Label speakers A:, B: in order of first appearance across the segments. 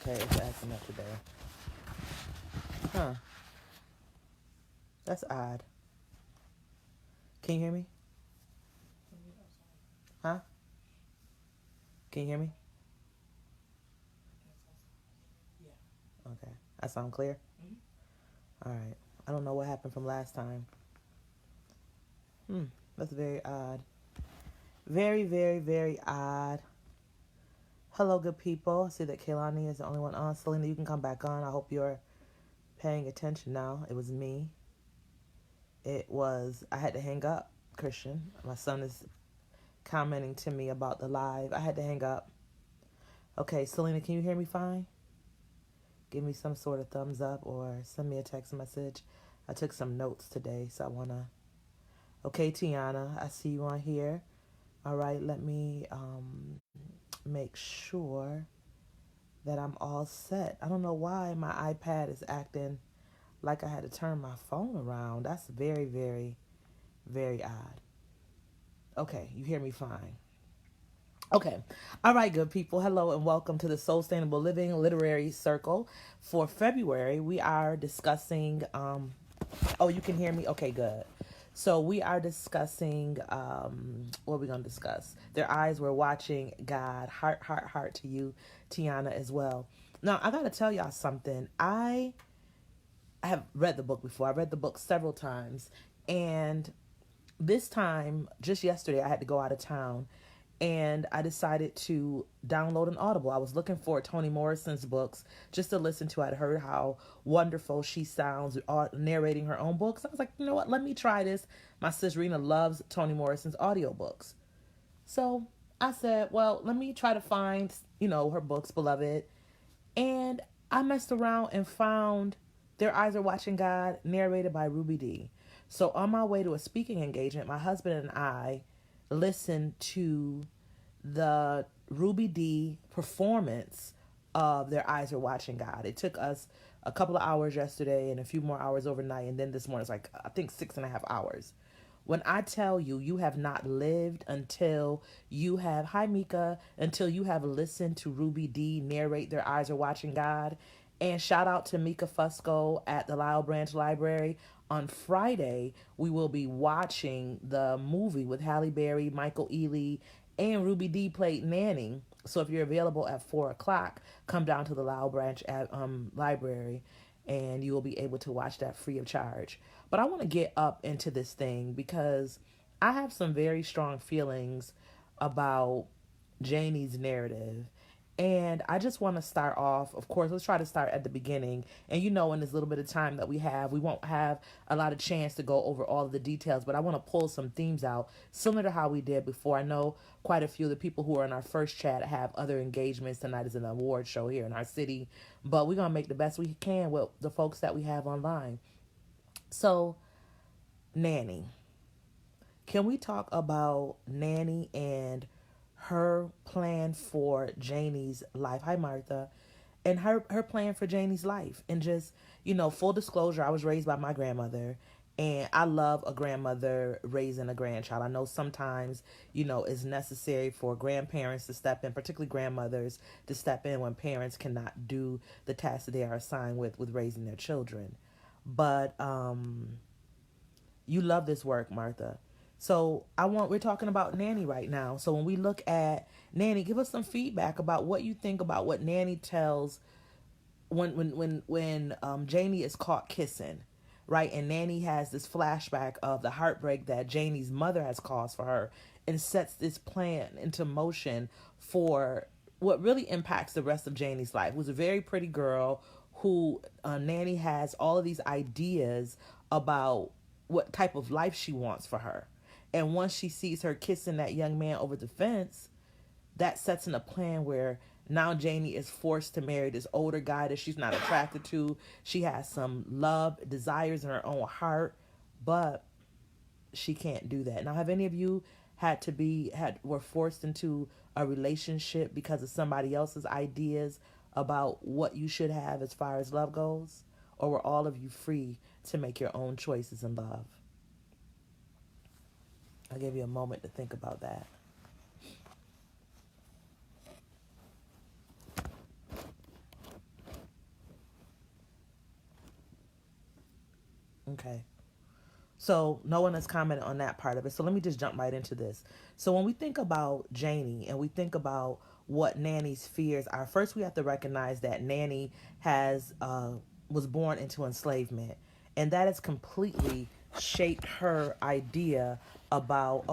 A: Okay, it's acting up today. Huh. That's odd. Can you hear me? Huh? Can you hear me? Okay. I sound clear? All right. I don't know what happened from last time. That's very odd. Very, very, very odd. Hello, good people. I see that Kaylani is the only one on. Selena, you can come back on. I hope you're paying attention now. It was me. I had to hang up, Christian. My son is commenting to me about the live. I had to hang up. Okay, Selena, can you hear me fine? Give me some sort of thumbs up or send me a text message. I took some notes today, so I want to... Okay, Tiana, I see you on here. All right, let me make sure that I'm all set. I don't know why my iPad is acting like I had to turn my phone around. That's very, very, very odd. Okay, you hear me fine. Okay. All right, good people. Hello and welcome to the Soulstainable Living Literary Circle. For February, we are discussing oh, you can hear me? Okay, good. So we are discussing what are we going to discuss? Their eyes were watching God. Heart, heart, heart to you, Tiana, as well. Now, I got to tell y'all something. I have read the book before. I read the book several times, and this time, just yesterday, I had to go out of town, and I decided to download an Audible. I was looking for Toni Morrison's books just to listen to. I'd heard how wonderful she sounds narrating her own books. I was like, you know what? Let me try this. My sis Rena loves Toni Morrison's audiobooks. So I said, well, let me try to find, her books, Beloved. And I messed around and found Their Eyes Are Watching God, narrated by Ruby Dee. So on my way to a speaking engagement, my husband and I listened to the Ruby Dee performance of Their Eyes Are Watching God. It took us a couple of hours yesterday and a few more hours overnight, and then this morning it's like, I think 6.5 hours. When I tell you, you have not lived until you have, hi Mika, until you have listened to Ruby Dee narrate Their Eyes Are Watching God. And shout out to Mika Fusco at the Lyle Branch Library. On Friday, we will be watching the movie with Halle Berry, Michael Ealy, and Ruby Dee played Nanny. So if you're available at 4 o'clock, come down to the Lyle Branch Library and you will be able to watch that free of charge. But I want to get up into this thing because I have some very strong feelings about Janie's narrative. And I just want to start off, of course, let's try to start at the beginning. And in this little bit of time that we have, we won't have a lot of chance to go over all of the details, but I want to pull some themes out similar to how we did before. I know quite a few of the people who are in our first chat have other engagements. Tonight is an award show here in our city, but we're going to make the best we can with the folks that we have online. So, Nanny. Can we talk about Nanny and her plan for Janie's life? Hi, Martha. And her plan for Janie's life. And just, full disclosure, I was raised by my grandmother. And I love a grandmother raising a grandchild. I know sometimes, it's necessary for grandparents to step in, particularly grandmothers, to step in when parents cannot do the tasks that they are assigned with raising their children. But you love this work, Martha. So we're talking about Nanny right now. So when we look at Nanny, give us some feedback about what you think about what Nanny tells when Janie is caught kissing, right? And Nanny has this flashback of the heartbreak that Janie's mother has caused for her and sets this plan into motion for what really impacts the rest of Janie's life. It was a very pretty girl who Nanny has all of these ideas about what type of life she wants for her. And once she sees her kissing that young man over the fence, that sets in a plan where now Janie is forced to marry this older guy that she's not attracted to. She has some love, desires in her own heart, but she can't do that. Now, have any of you were forced into a relationship because of somebody else's ideas about what you should have as far as love goes? Or were all of you free to make your own choices in love? I'll give you a moment to think about that. Okay. So no one has commented on that part of it. So let me just jump right into this. So when we think about Janie and we think about what Nanny's fears are, first we have to recognize that Nanny has was born into enslavement, and that has completely shaped her idea about.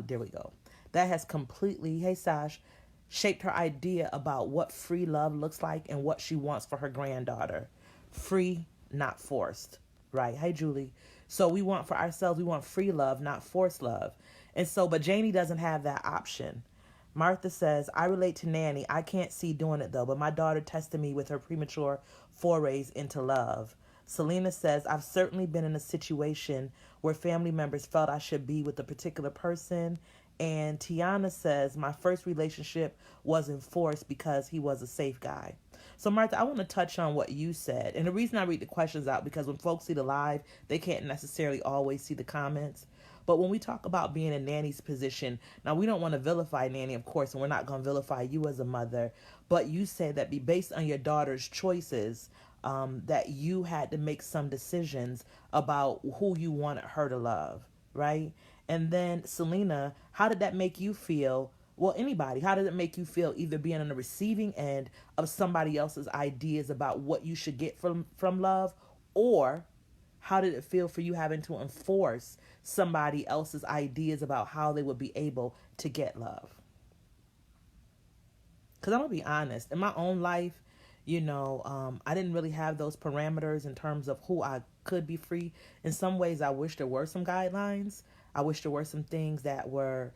A: There we go. That has completely. Hey Sash. Shaped her idea about what free love looks like and what she wants for her granddaughter. Free, not forced. Right. Hey, Julie. So we want for ourselves, we want free love, not forced love. And so, but Janie doesn't have that option. Martha says, I relate to Nanny. I can't see doing it though, but my daughter tested me with her premature forays into love. Selena says, I've certainly been in a situation where family members felt I should be with a particular person. And Tiana says, my first relationship wasn't forced because he was a safe guy. So, Martha, I want to touch on what you said. And the reason I read the questions out, because when folks see the live, they can't necessarily always see the comments. But when we talk about being in Nanny's position, now we don't want to vilify Nanny, of course, and we're not going to vilify you as a mother. But you say that based on your daughter's choices, that you had to make some decisions about who you wanted her to love, right? And then, Selena, how did that make you feel? Well, anybody, how did it make you feel either being on the receiving end of somebody else's ideas about what you should get from love, or how did it feel for you having to enforce somebody else's ideas about how they would be able to get love? Because I'm going to be honest, in my own life, I didn't really have those parameters in terms of who I could be free. In some ways, I wish there were some guidelines. I wish there were some things that were,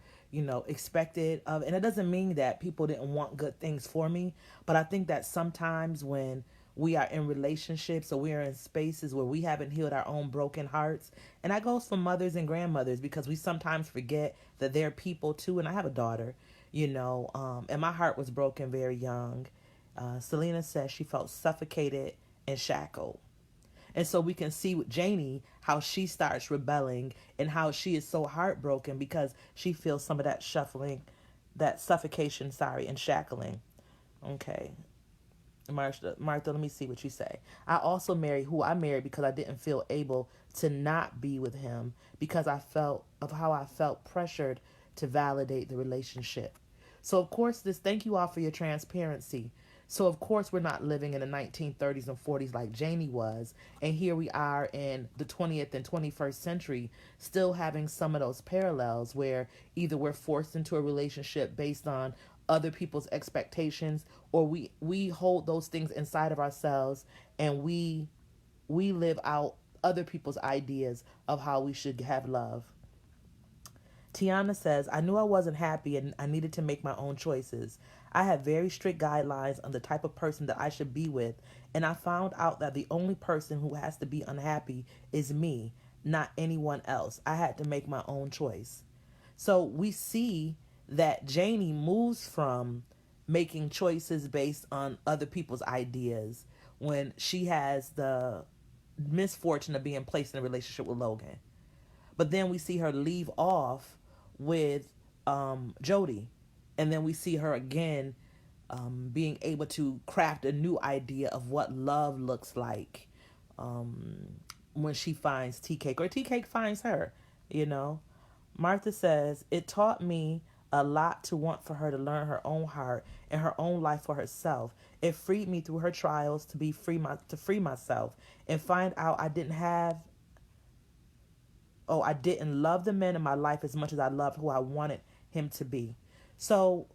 A: expected of. And it doesn't mean that people didn't want good things for me. But I think that sometimes when we are in relationships or we are in spaces where we haven't healed our own broken hearts, and that goes for mothers and grandmothers, because we sometimes forget that they're people too. And I have a daughter, and my heart was broken very young. Selena says she felt suffocated and shackled. And so we can see with Janie how she starts rebelling and how she is so heartbroken because she feels some of that that suffocation, and shackling. Okay. Martha, let me see what you say. I also married who I married because I didn't feel able to not be with him because I felt of how I felt pressured to validate the relationship. So of course thank you all for your transparency. So of course we're not living in the 1930s and 40s like Janie was, and here we are in the 20th and 21st century still having some of those parallels where either we're forced into a relationship based on other people's expectations, or we hold those things inside of ourselves and we live out other people's ideas of how we should have love. Tiana says, I knew I wasn't happy and I needed to make my own choices. I had very strict guidelines on the type of person that I should be with, and I found out that the only person who has to be unhappy is me, not anyone else. I had to make my own choice. So we see that Janie moves from making choices based on other people's ideas when she has the misfortune of being placed in a relationship with Logan. But then we see her leave off with Jody. And then we see her again being able to craft a new idea of what love looks like when she finds Tea Cake, or Tea Cake finds her, Martha says, it taught me a lot to want for her to learn her own heart and her own life for herself. It freed me through her trials to free myself and find out I didn't love the men in my life as much as I loved who I wanted him to be. So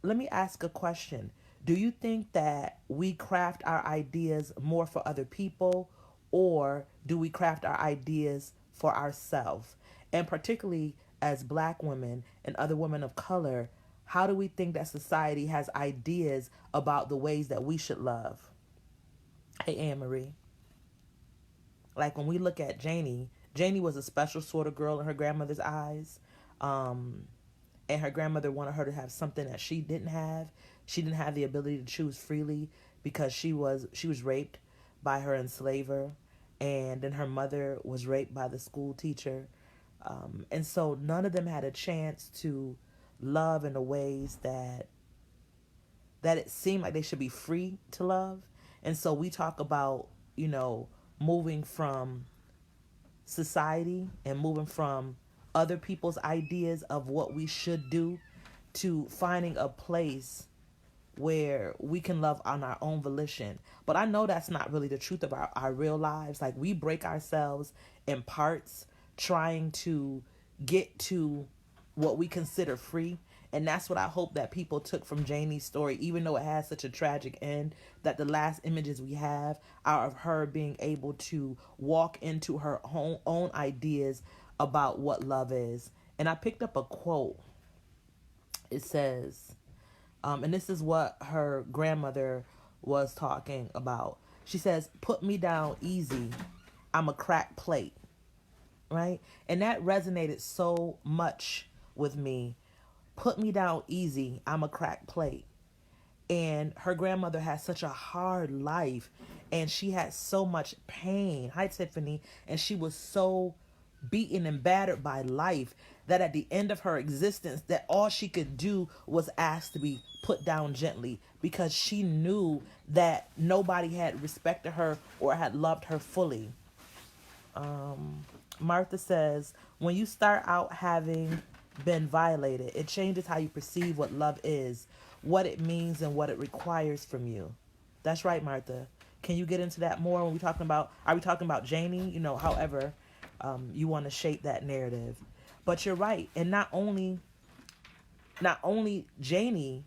A: let me ask a question. Do you think that we craft our ideas more for other people, or do we craft our ideas for ourselves? And particularly as Black women and other women of color, how do we think that society has ideas about the ways that we should love? Hey, Anne-Marie. Like when we look at Janie was a special sort of girl in her grandmother's eyes. And her grandmother wanted her to have something that she didn't have. She didn't have the ability to choose freely because she was raped by her enslaver, and then her mother was raped by the school teacher. And so none of them had a chance to love in the ways that it seemed like they should be free to love. And so we talk about, moving from society and moving from other people's ideas of what we should do to finding a place where we can love on our own volition. But I know that's not really the truth of our real lives. Like, we break ourselves in parts trying to get to what we consider free. And that's what I hope that people took from Janie's story, even though it has such a tragic end, that the last images we have are of her being able to walk into her own ideas about what love is. And I picked up a quote. It says, and this is what her grandmother was talking about. She says, "Put me down easy. I'm a cracked plate." Right? And that resonated so much with me. Put me down easy. I'm a cracked plate. And her grandmother had such a hard life, and she had so much pain. Hi, Tiffany. And she was so beaten and battered by life that at the end of her existence, that all she could do was ask to be put down gently, because she knew that nobody had respected her or had loved her fully. Martha says, when you start out having been violated, it changes how you perceive what love is, what it means, and what it requires from you. That's right, Martha. Can you get into that more when are we talking about Janie? However, you want to shape that narrative. But you're right. And not only Janie,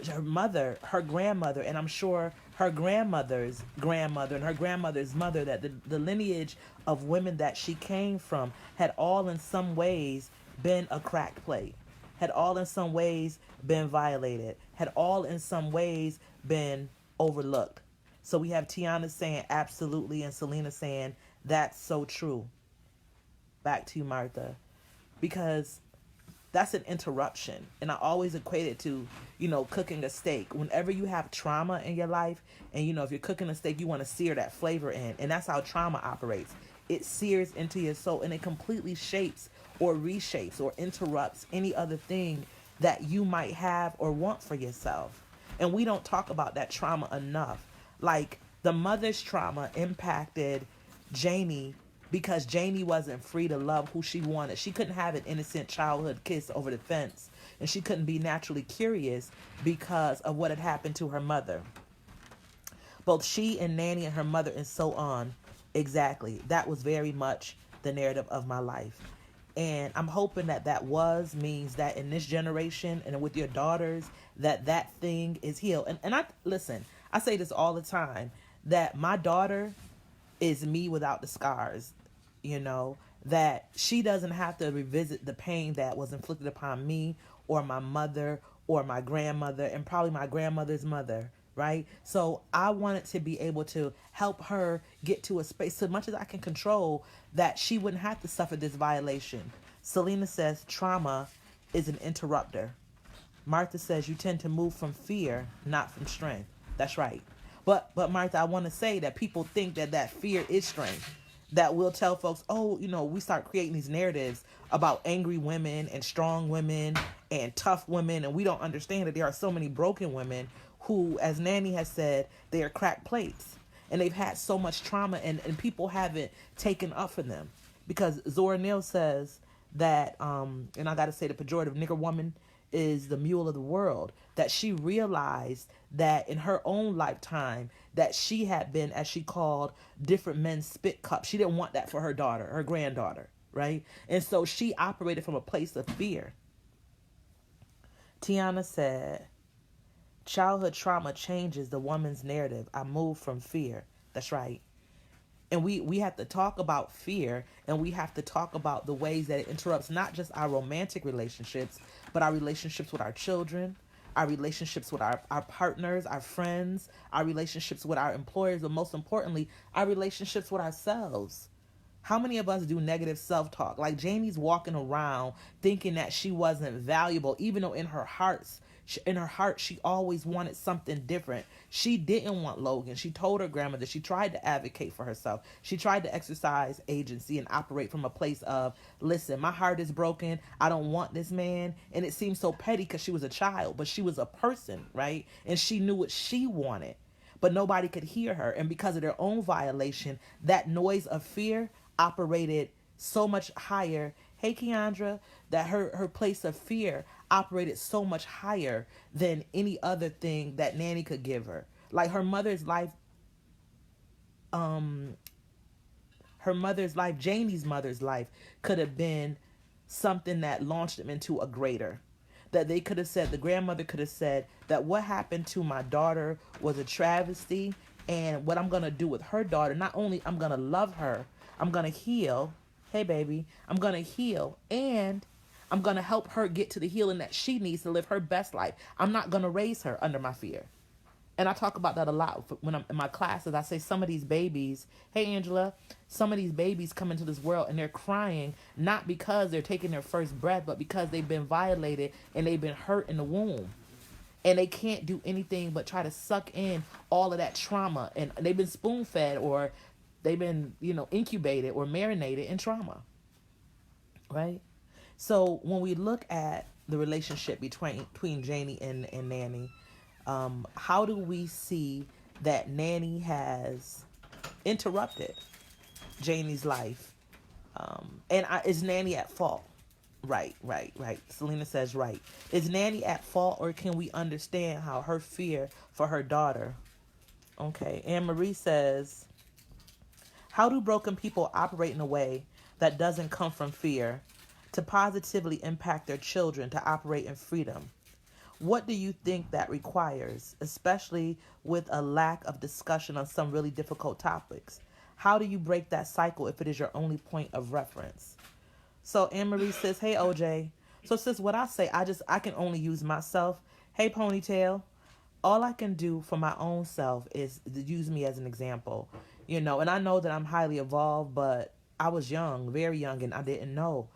A: her mother, her grandmother, and I'm sure her grandmother's grandmother and her grandmother's mother, that the lineage of women that she came from had all in some ways been a cracked plate, had all in some ways been violated, had all in some ways been overlooked. So we have Tiana saying absolutely, and Selena saying that's so true. Back to you, Martha. Because that's an interruption. And I always equate it to, cooking a steak. Whenever you have trauma in your life, and, if you're cooking a steak, you want to sear that flavor in. And that's how trauma operates. It sears into your soul, and it completely shapes or reshapes or interrupts any other thing that you might have or want for yourself. And we don't talk about that trauma enough. Like, the mother's trauma impacted Janie because Janie wasn't free to love who she wanted. She couldn't have an innocent childhood kiss over the fence, and she couldn't be naturally curious because of what had happened to her mother. Both she and Nanny and her mother and so on, exactly. That was very much the narrative of my life. And I'm hoping that means that in this generation and with your daughters, that thing is healed. And I say this all the time, that my daughter is me without the scars, that she doesn't have to revisit the pain that was inflicted upon me or my mother or my grandmother and probably my grandmother's mother, right? So I wanted to be able to help her get to a space, so much as I can control, that she wouldn't have to suffer this violation. Selena says trauma is an interrupter. Martha says you tend to move from fear, not from strength. That's right. But Martha, I want to say that people think that fear is strength. That we'll tell folks, we start creating these narratives about angry women and strong women and tough women, and we don't understand that there are so many broken women who, as Nanny has said, they are cracked plates. And they've had so much trauma, and people haven't taken up for them. Because Zora Neale says that, and I got to say the pejorative, nigger woman is the mule of the world, that she realized that in her own lifetime that she had been, as she called, different men's spit cups. She didn't want that for her daughter, her granddaughter, right? And so she operated from a place of fear. Tiana said, childhood trauma changes the woman's narrative. I moved from fear. That's right. And we have to talk about fear, and we have to talk about the ways that it interrupts not just our romantic relationships, but our relationships with our children, our relationships with our partners, our friends, our relationships with our employers, but most importantly, our relationships with ourselves. How many of us do negative self-talk? Like Janie's walking around thinking that she wasn't valuable, even though in her heart, she always wanted something different. She didn't want Logan. She told her grandmother. She tried to advocate for herself. She tried to exercise agency and operate from a place of, listen, my heart is broken. I don't want this man. And it seems so petty because she was a child, but she was a person, right? And she knew what she wanted, but nobody could hear her. And because of their own violation, that noise of fear operated so much higher. Hey, Keandra, that her place of fear operated so much higher than any other thing that Nanny could give her. Like um, her mother's life, Janie's mother's life, could have been something that launched them into a greater. That they could have said, the grandmother could have said that what happened to my daughter was a travesty, and what I'm going to do with her daughter, not only I'm going to love her, I'm going to heal. Hey, baby, I'm going to heal, and I'm going to help her get to the healing that she needs to live her best life. I'm not going to raise her under my fear. And I talk about that a lot when I'm in my classes. I say some of these babies, hey Angela, some of these babies come into this world and they're crying not because they're taking their first breath, but because they've been violated and they've been hurt in the womb. And they can't do anything but try to suck in all of that trauma. And they've been spoon fed, or they've been, incubated or marinated in trauma. Right? So when we look at the relationship between Janie and Nanny, how do we see that Nanny has interrupted Janie's life? Is Nanny at fault? Right. Selena says right. Is Nanny at fault, or can we understand how her fear for her daughter? Okay. Anne Marie says, how do broken people operate in a way that doesn't come from fear to positively impact their children to operate in freedom? What do you think that requires, especially with a lack of discussion on some really difficult topics? How do you break that cycle if it is your only point of reference? So Anne-Marie says, hey, OJ. So sis, what I say, I can only use myself. Hey, Ponytail. All I can do for my own self is to use me as an example. And I know that I'm highly evolved, but I was young, very young, and I didn't know.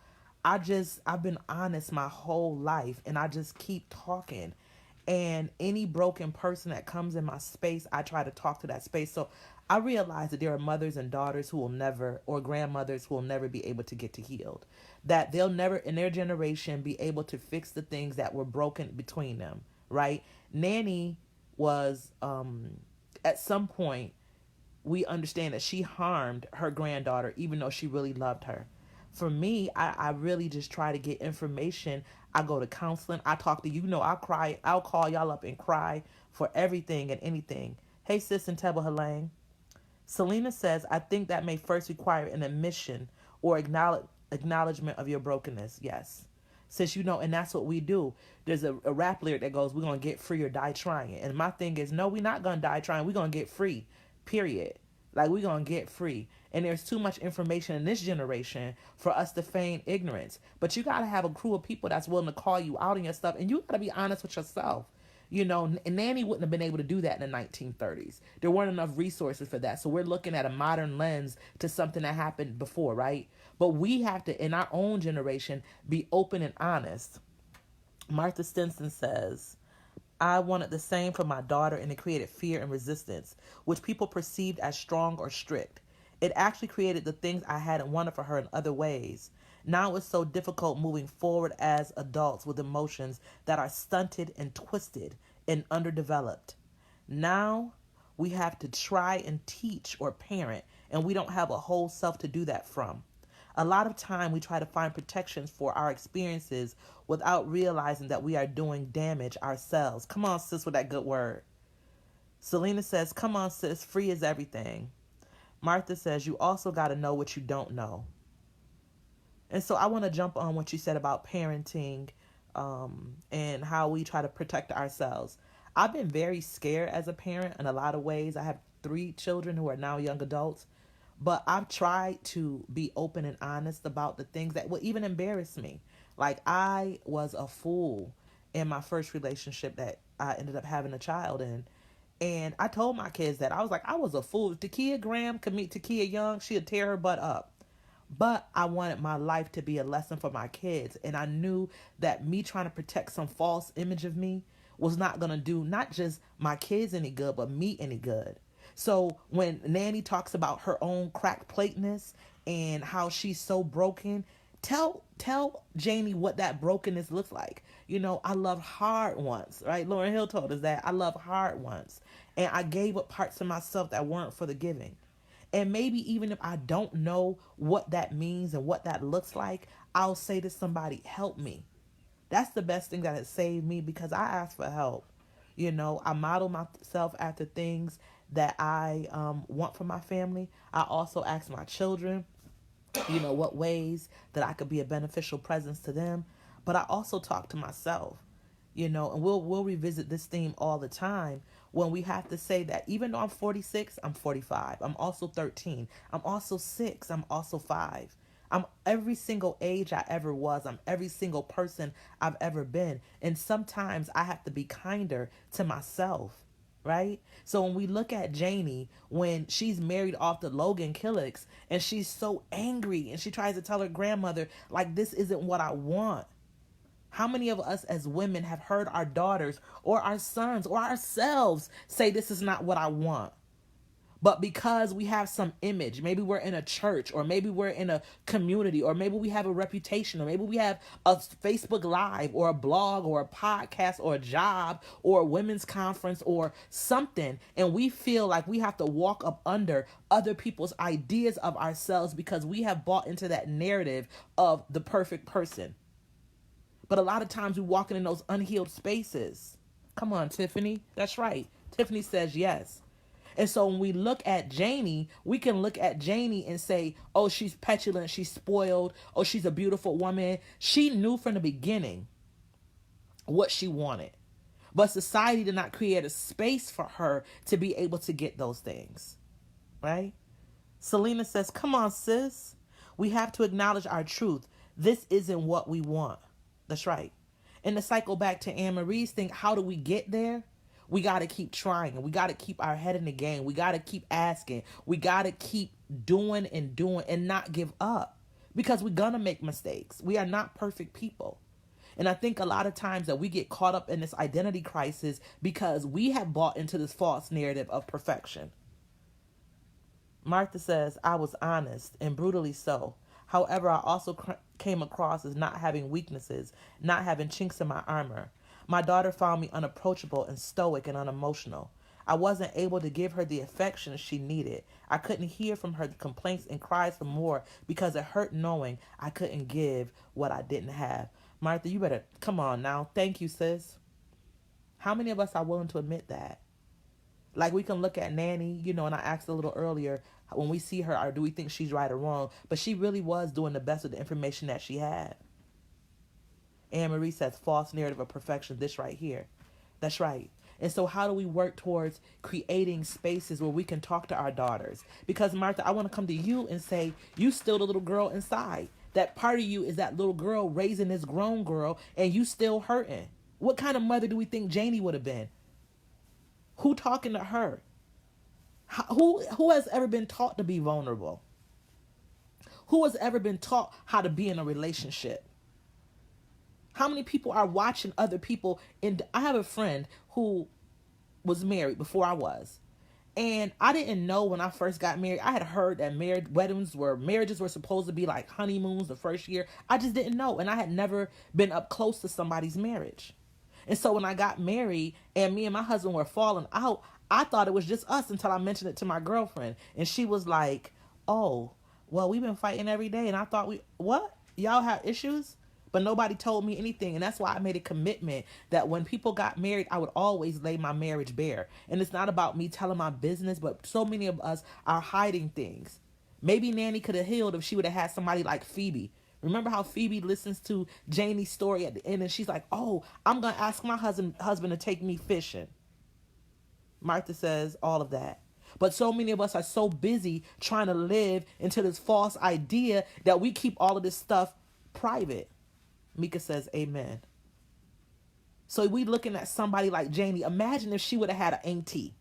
A: I've been honest my whole life, and I just keep talking. And any broken person that comes in my space, I try to talk to that space. So I realize that there are mothers and daughters who will never, or grandmothers who will never be able to get to healed. That they'll never, in their generation, be able to fix the things that were broken between them, right? Nanny was, at some point, we understand that she harmed her granddaughter, even though she really loved her. For me, I really just try to get information. I go to counseling. I talk to I'll cry. I'll call y'all up and cry for everything and anything. Hey, sis and Tebba Halang. Selena says, I think that may first require an admission or acknowledgement of your brokenness. Yes. Sis, and that's what we do. There's a rap lyric that goes, we're going to get free or die trying. And my thing is, no, we're not going to die trying. We're going to get free, period. Like, we're going to get free. And there's too much information in this generation for us to feign ignorance. But you got to have a crew of people that's willing to call you out on your stuff. And you got to be honest with yourself. Nanny wouldn't have been able to do that in the 1930s. There weren't enough resources for that. So we're looking at a modern lens to something that happened before, right? But we have to, in our own generation, be open and honest. Martha Stinson says, I wanted the same for my daughter, and it created fear and resistance, which people perceived as strong or strict. It actually created the things I hadn't wanted for her in other ways. Now it's so difficult moving forward as adults with emotions that are stunted and twisted and underdeveloped. Now we have to try and teach or parent, and we don't have a whole self to do that from. A lot of time we try to find protections for our experiences without realizing that we are doing damage ourselves. Come on, sis, with that good word. Selena says, come on, sis, free is everything. Martha says, you also got to know what you don't know. And so I want to jump on what you said about parenting and how we try to protect ourselves. I've been very scared as a parent in a lot of ways. I have 3 children who are now young adults. But I've tried to be open and honest about the things that will even embarrass me. Like, I was a fool in my first relationship that I ended up having a child in. And I told my kids that. I was like, I was a fool. If Takia Graham could meet Takia Young, she'd tear her butt up. But I wanted my life to be a lesson for my kids. And I knew that me trying to protect some false image of me was not going to do not just my kids any good, but me any good. So when Nanny talks about her own cracked plateness and how she's so broken, tell Janie what that brokenness looks like. I loved hard once, right? Lauryn Hill told us that. I loved hard once. And I gave up parts of myself that weren't for the giving. And maybe even if I don't know what that means and what that looks like, I'll say to somebody, help me. That's the best thing that has saved me, because I asked for help. I model myself after things that I want for my family. I also ask my children, what ways that I could be a beneficial presence to them. But I also talk to myself, and we'll revisit this theme all the time, when we have to say that even though I'm 46, I'm 45. I'm also 13. I'm also 6. I'm also 5. I'm every single age I ever was. I'm every single person I've ever been. And sometimes I have to be kinder to myself, right? So when we look at Janie, when she's married off to Logan Killicks, and she's so angry and she tries to tell her grandmother, like, this isn't what I want. How many of us as women have heard our daughters or our sons or ourselves say, this is not what I want? But because we have some image, maybe we're in a church, or maybe we're in a community, or maybe we have a reputation, or maybe we have a Facebook Live or a blog or a podcast or a job or a women's conference or something, and we feel like we have to walk up under other people's ideas of ourselves because we have bought into that narrative of the perfect person. But a lot of times we're walking in those unhealed spaces. Come on, Tiffany. That's right. Tiffany says yes. And so when we look at Janie, we can look at Janie and say, oh, she's petulant, she's spoiled, oh, she's a beautiful woman. She knew from the beginning what she wanted. But society did not create a space for her to be able to get those things, right? Selena says, come on, sis. We have to acknowledge our truth. This isn't what we want. That's right. And to cycle back to Anne-Marie's thing, how do we get there? We got to keep trying. We got to keep our head in the game. We got to keep asking. We got to keep doing and not give up, because we're going to make mistakes. We are not perfect people. And I think a lot of times that we get caught up in this identity crisis because we have bought into this false narrative of perfection. Martha says, I was honest, and brutally so. However, I also came across as not having weaknesses, not having chinks in my armor. My daughter found me unapproachable and stoic and unemotional. I wasn't able to give her the affection she needed. I couldn't hear from her complaints and cries for more because it hurt knowing I couldn't give what I didn't have. Martha, you better come on now. Thank you, sis. How many of us are willing to admit that? Like, we can look at Nanny, and I asked a little earlier, when we see her, or do we think she's right or wrong? But she really was doing the best with the information that she had. Anne-Marie says, false narrative of perfection, this right here. That's right. And so how do we work towards creating spaces where we can talk to our daughters? Because, Martha, I want to come to you and say, you still the little girl inside. That part of you is that little girl raising this grown girl, and you still hurting. What kind of mother do we think Janie would have been? Who talking to her? Who has ever been taught to be vulnerable? Who has ever been taught how to be in a relationship? How many people are watching other people? I have a friend who was married before I was. And I didn't know when I first got married. I had heard that marriages were supposed to be like honeymoons the first year. I just didn't know. And I had never been up close to somebody's marriage. And so when I got married and me and my husband were falling out, I thought it was just us until I mentioned it to my girlfriend. And she was like, oh, well, we've been fighting every day. And I thought, what? Y'all have issues? But nobody told me anything. And that's why I made a commitment that when people got married, I would always lay my marriage bare. And it's not about me telling my business, but so many of us are hiding things. Maybe Nanny could have healed if she would have had somebody like Phoebe. Remember how Phoebe listens to Janie's story at the end and she's like, oh, I'm going to ask my husband to take me fishing. Martha says all of that. But so many of us are so busy trying to live into this false idea that we keep all of this stuff private. Mika says, amen. So we looking at somebody like Janie. Imagine if she would have had an auntie,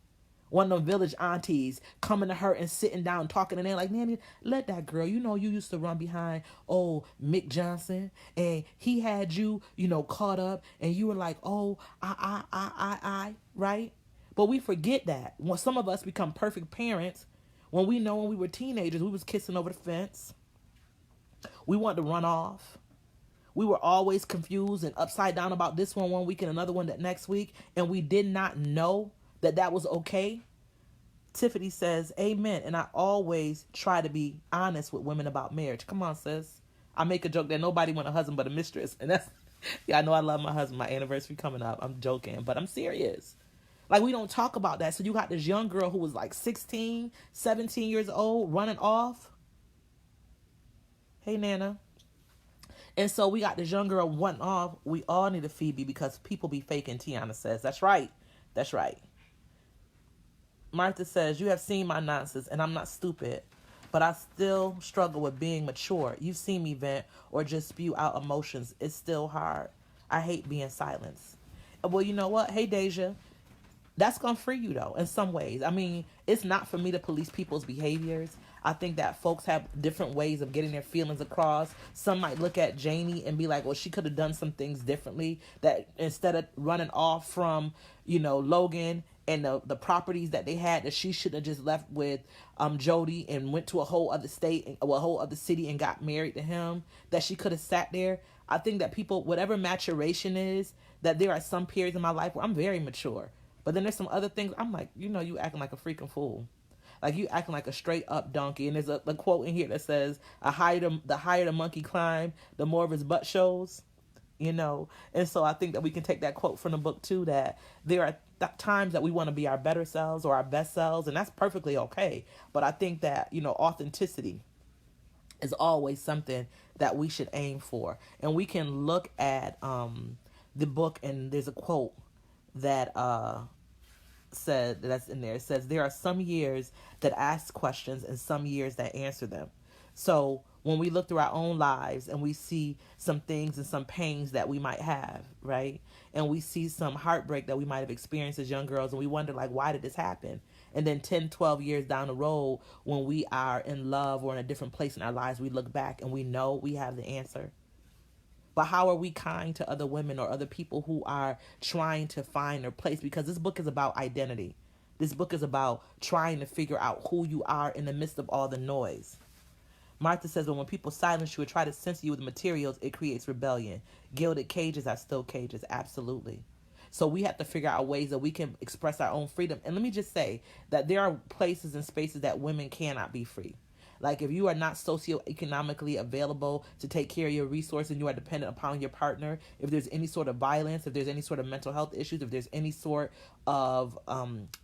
A: one of them village aunties, coming to her and sitting down talking to them like, Nanny, let that girl, you used to run behind, Mick Johnson, and he had you, caught up, and you were like, I, right? But we forget that. When some of us become perfect parents, when we know when we were teenagers, we was kissing over the fence. We wanted to run off. We were always confused and upside down about this one week and another one that next week. And we did not know that was okay. Tiffany says, amen. And I always try to be honest with women about marriage. Come on, sis. I make a joke that nobody want a husband but a mistress. And that's, yeah, I know I love my husband. My anniversary coming up. I'm joking, but I'm serious. Like, we don't talk about that. So you got this young girl who was like 16, 17 years old running off. Hey, Nana. And so we got this young girl running off. We all need a Phoebe because people be faking, Tiana says. That's right. That's right. Martha says, you have seen my nonsense, and I'm not stupid, but I still struggle with being mature. You've seen me vent or just spew out emotions. It's still hard. I hate being silenced. Well, you know what? Hey, Deja, that's going to free you, though, in some ways. I mean, it's not for me to police people's behaviors. I think that folks have different ways of getting their feelings across. Some might look at Janie and be like, well, she could have done some things differently, that instead of running off from, Logan and the properties that they had, that she should have just left with Jody and went to a whole other state, a whole other city, and got married to him, that she could have sat there. I think that people, whatever maturation is, that there are some periods in my life where I'm very mature. But then there's some other things I'm like, you acting like a freaking fool. Like, you acting like a straight up donkey. And there's a quote in here that says, the higher the monkey climb, the more of his butt shows. And so I think that we can take that quote from the book too, that there are times that we want to be our better selves or our best selves, and that's perfectly okay. But I think that authenticity is always something that we should aim for. And we can look at the book, and there's a quote that said, that's in there. It says, there are some years that ask questions and some years that answer them. So when we look through our own lives and we see some things and some pains that we might have, right? And we see some heartbreak that we might have experienced as young girls, and we wonder, like, why did this happen? And then 10, 12 years down the road, when we are in love or in a different place in our lives, we look back and we know we have the answer. But how are we kind to other women or other people who are trying to find their place? Because this book is about identity. This book is about trying to figure out who you are in the midst of all the noise. Martha says, when people silence you or try to censor you with materials, it creates rebellion. Gilded cages are still cages. Absolutely. So we have to figure out ways that we can express our own freedom. And let me just say that there are places and spaces that women cannot be free. Like, if you are not socioeconomically available to take care of your resources and you are dependent upon your partner, if there's any sort of violence, if there's any sort of mental health issues, if there's any sort of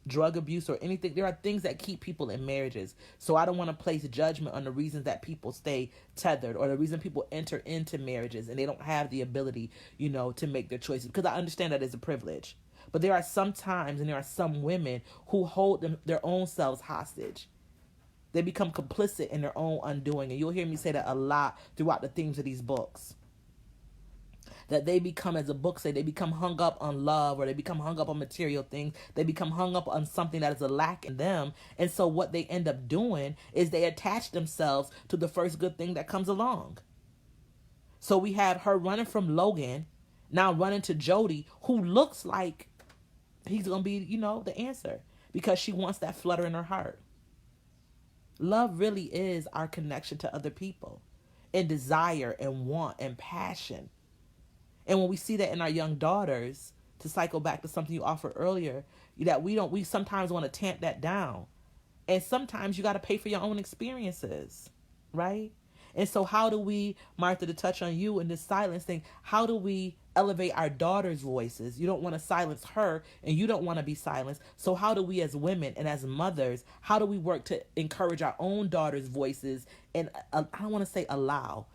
A: drug abuse or anything, there are things that keep people in marriages. So I don't want to place judgment on the reasons that people stay tethered or the reason people enter into marriages and they don't have the ability, to make their choices. Because I understand that is a privilege. But there are some times and there are some women who hold their own selves hostage. They become complicit in their own undoing. And you'll hear me say that a lot throughout the themes of these books. That they become, as the book say, they become hung up on love, or they become hung up on material things. They become hung up on something that is a lack in them. And so what they end up doing is they attach themselves to the first good thing that comes along. So we have her running from Logan, now running to Jody, who looks like he's going to be, the answer, because she wants that flutter in her heart. Love really is our connection to other people, and desire and want and passion. And when we see that in our young daughters, to cycle back to something you offered earlier, that we sometimes want to tamp that down. And sometimes you got to pay for your own experiences, right? And so how do we, Martha, to touch on you and this silence thing, how do we elevate our daughters' voices? You don't want to silence her, and you don't want to be silenced. So how do we as women and as mothers, how do we work to encourage our own daughters' voices and, I don't want to say allow,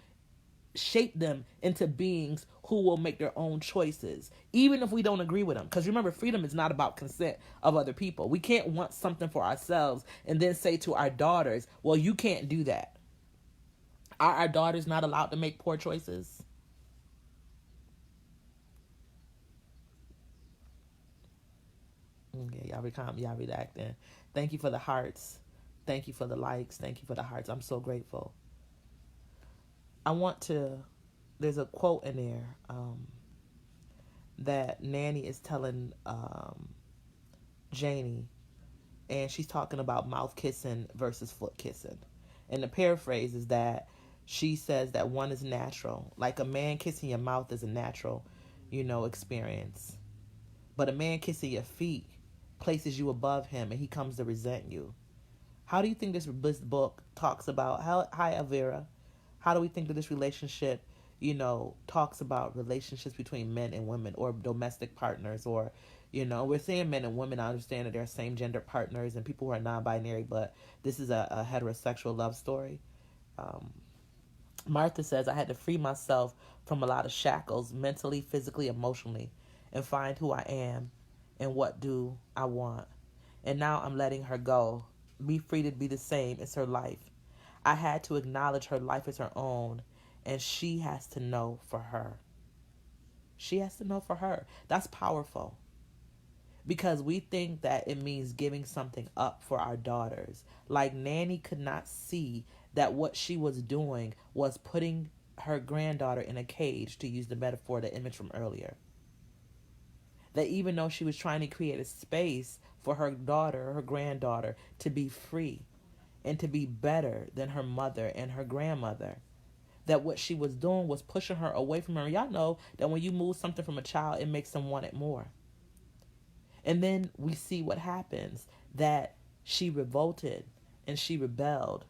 A: shape them into beings who will make their own choices, even if we don't agree with them? Because remember, freedom is not about consent of other people. We can't want something for ourselves and then say to our daughters, well, you can't do that. Are our daughters not allowed to make poor choices? Okay, y'all reacting. Thank you for the hearts. Thank you for the likes. Thank you for the hearts. I'm so grateful. There's a quote in there that Nanny is telling Janie, and she's talking about mouth kissing versus foot kissing. And the paraphrase is that she says that one is natural. Like, a man kissing your mouth is a natural, experience. But a man kissing your feet places you above him and he comes to resent you. How do you think this book talks about, hi Avera, how do we think that this relationship, talks about relationships between men and women or domestic partners, or, we're saying men and women. I understand that they're same gender partners and people who are non-binary, but this is a heterosexual love story. Martha says, I had to free myself from a lot of shackles, mentally, physically, emotionally, and find who I am and what do I want. And now I'm letting her go. Be free to be the same. It's her life. I had to acknowledge her life as her own, and she has to know for her. She has to know for her. That's powerful. Because we think that it means giving something up for our daughters. Like Nanny could not see that what she was doing was putting her granddaughter in a cage, to use the metaphor, the image from earlier. That even though she was trying to create a space for her daughter, her granddaughter, to be free and to be better than her mother and her grandmother, that what she was doing was pushing her away from her. Y'all know that when you move something from a child, it makes them want it more. And then we see what happens, that she revolted and she rebelled.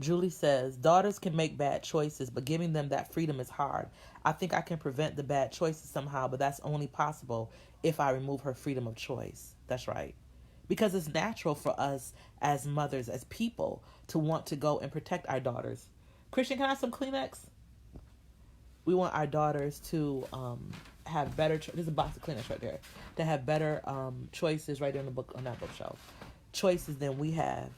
A: Julie says, daughters can make bad choices, but giving them that freedom is hard. I think I can prevent the bad choices somehow, but that's only possible if I remove her freedom of choice. That's right. Because it's natural for us as mothers, as people, to want to go and protect our daughters. Christian, can I have some Kleenex? We want our daughters to have better. There's a box of Kleenex right there. To have better choices right there in the book, on that bookshelf. Choices than we have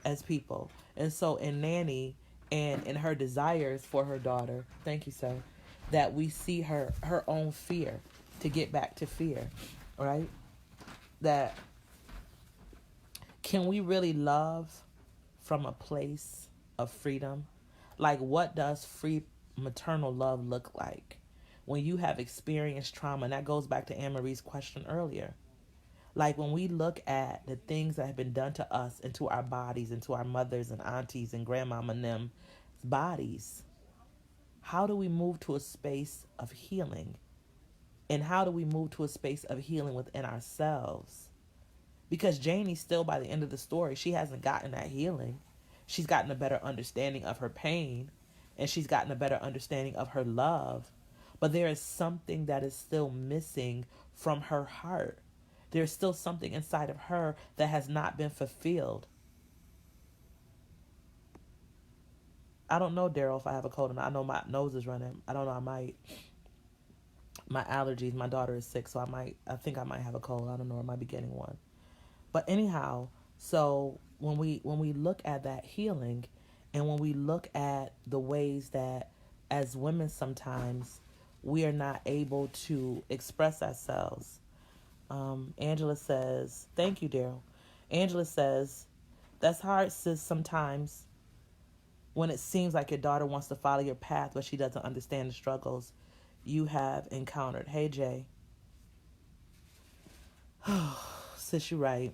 A: as people. And so in Nanny and in her desires for her daughter, thank you, sir, that we see her own fear, to get back to fear, right? That can we really love from a place of freedom? Like, what does free maternal love look like when you have experienced trauma? And that goes back to Anne-Marie's question earlier. Like, when we look at the things that have been done to us and to our bodies and to our mothers and aunties and grandmama and them bodies, how do we move to a space of healing? And how do we move to a space of healing within ourselves? Because Janie still, by the end of the story, she hasn't gotten that healing. She's gotten a better understanding of her pain, and she's gotten a better understanding of her love. But there is something that is still missing from her heart. There's still something inside of her that has not been fulfilled. I don't know, Daryl, if I have a cold or not. I know my nose is running. I don't know, I might. My allergies, my daughter is sick, so I think I might have a cold. I don't know, I might be getting one. But anyhow, so when we look at that healing, and when we look at the ways that as women sometimes we are not able to express ourselves. Angela says, thank you, Daryl. Angela says, that's hard, sis, sometimes when it seems like your daughter wants to follow your path, but she doesn't understand the struggles you have encountered. Hey, Jay. Sis, you're right.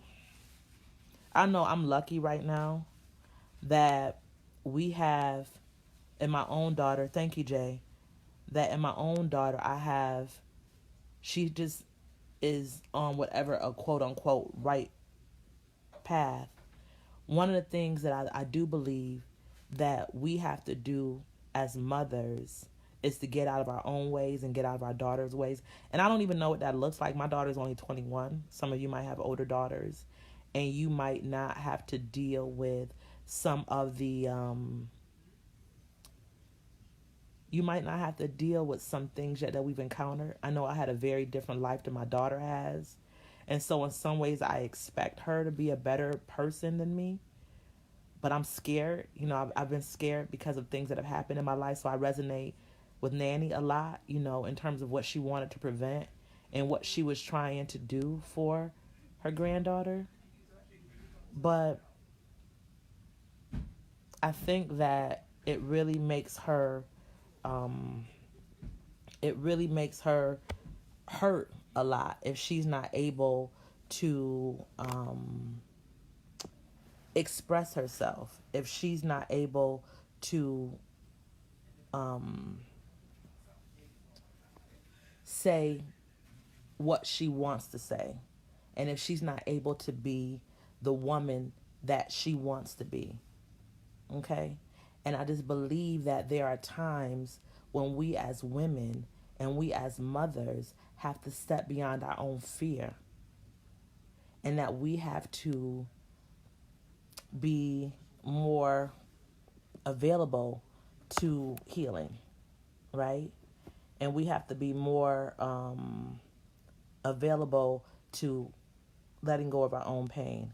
A: I know I'm lucky right now that we have, in my own daughter, thank you, Jay, that in my own daughter she just is on whatever a quote-unquote right path. One of the things that I do believe that we have to do as mothers is to get out of our own ways and get out of our daughters' ways. And I don't even know what that looks like. My daughter's only 21. Some of you might have older daughters, and you might not have to deal with some of the you might not have to deal with some things yet that we've encountered. I know I had a very different life than my daughter has. And so in some ways I expect her to be a better person than me. But I'm scared. I've been scared because of things that have happened in my life. So I resonate with Nanny a lot, in terms of what she wanted to prevent and what she was trying to do for her granddaughter. But I think that it really makes her hurt a lot if she's not able to express herself, if she's not able to say what she wants to say. And if she's not able to be the woman that she wants to be. Okay? And I just believe that there are times when we as women and we as mothers have to step beyond our own fear. And that we have to be more available to healing, right? And we have to be more available to letting go of our own pain.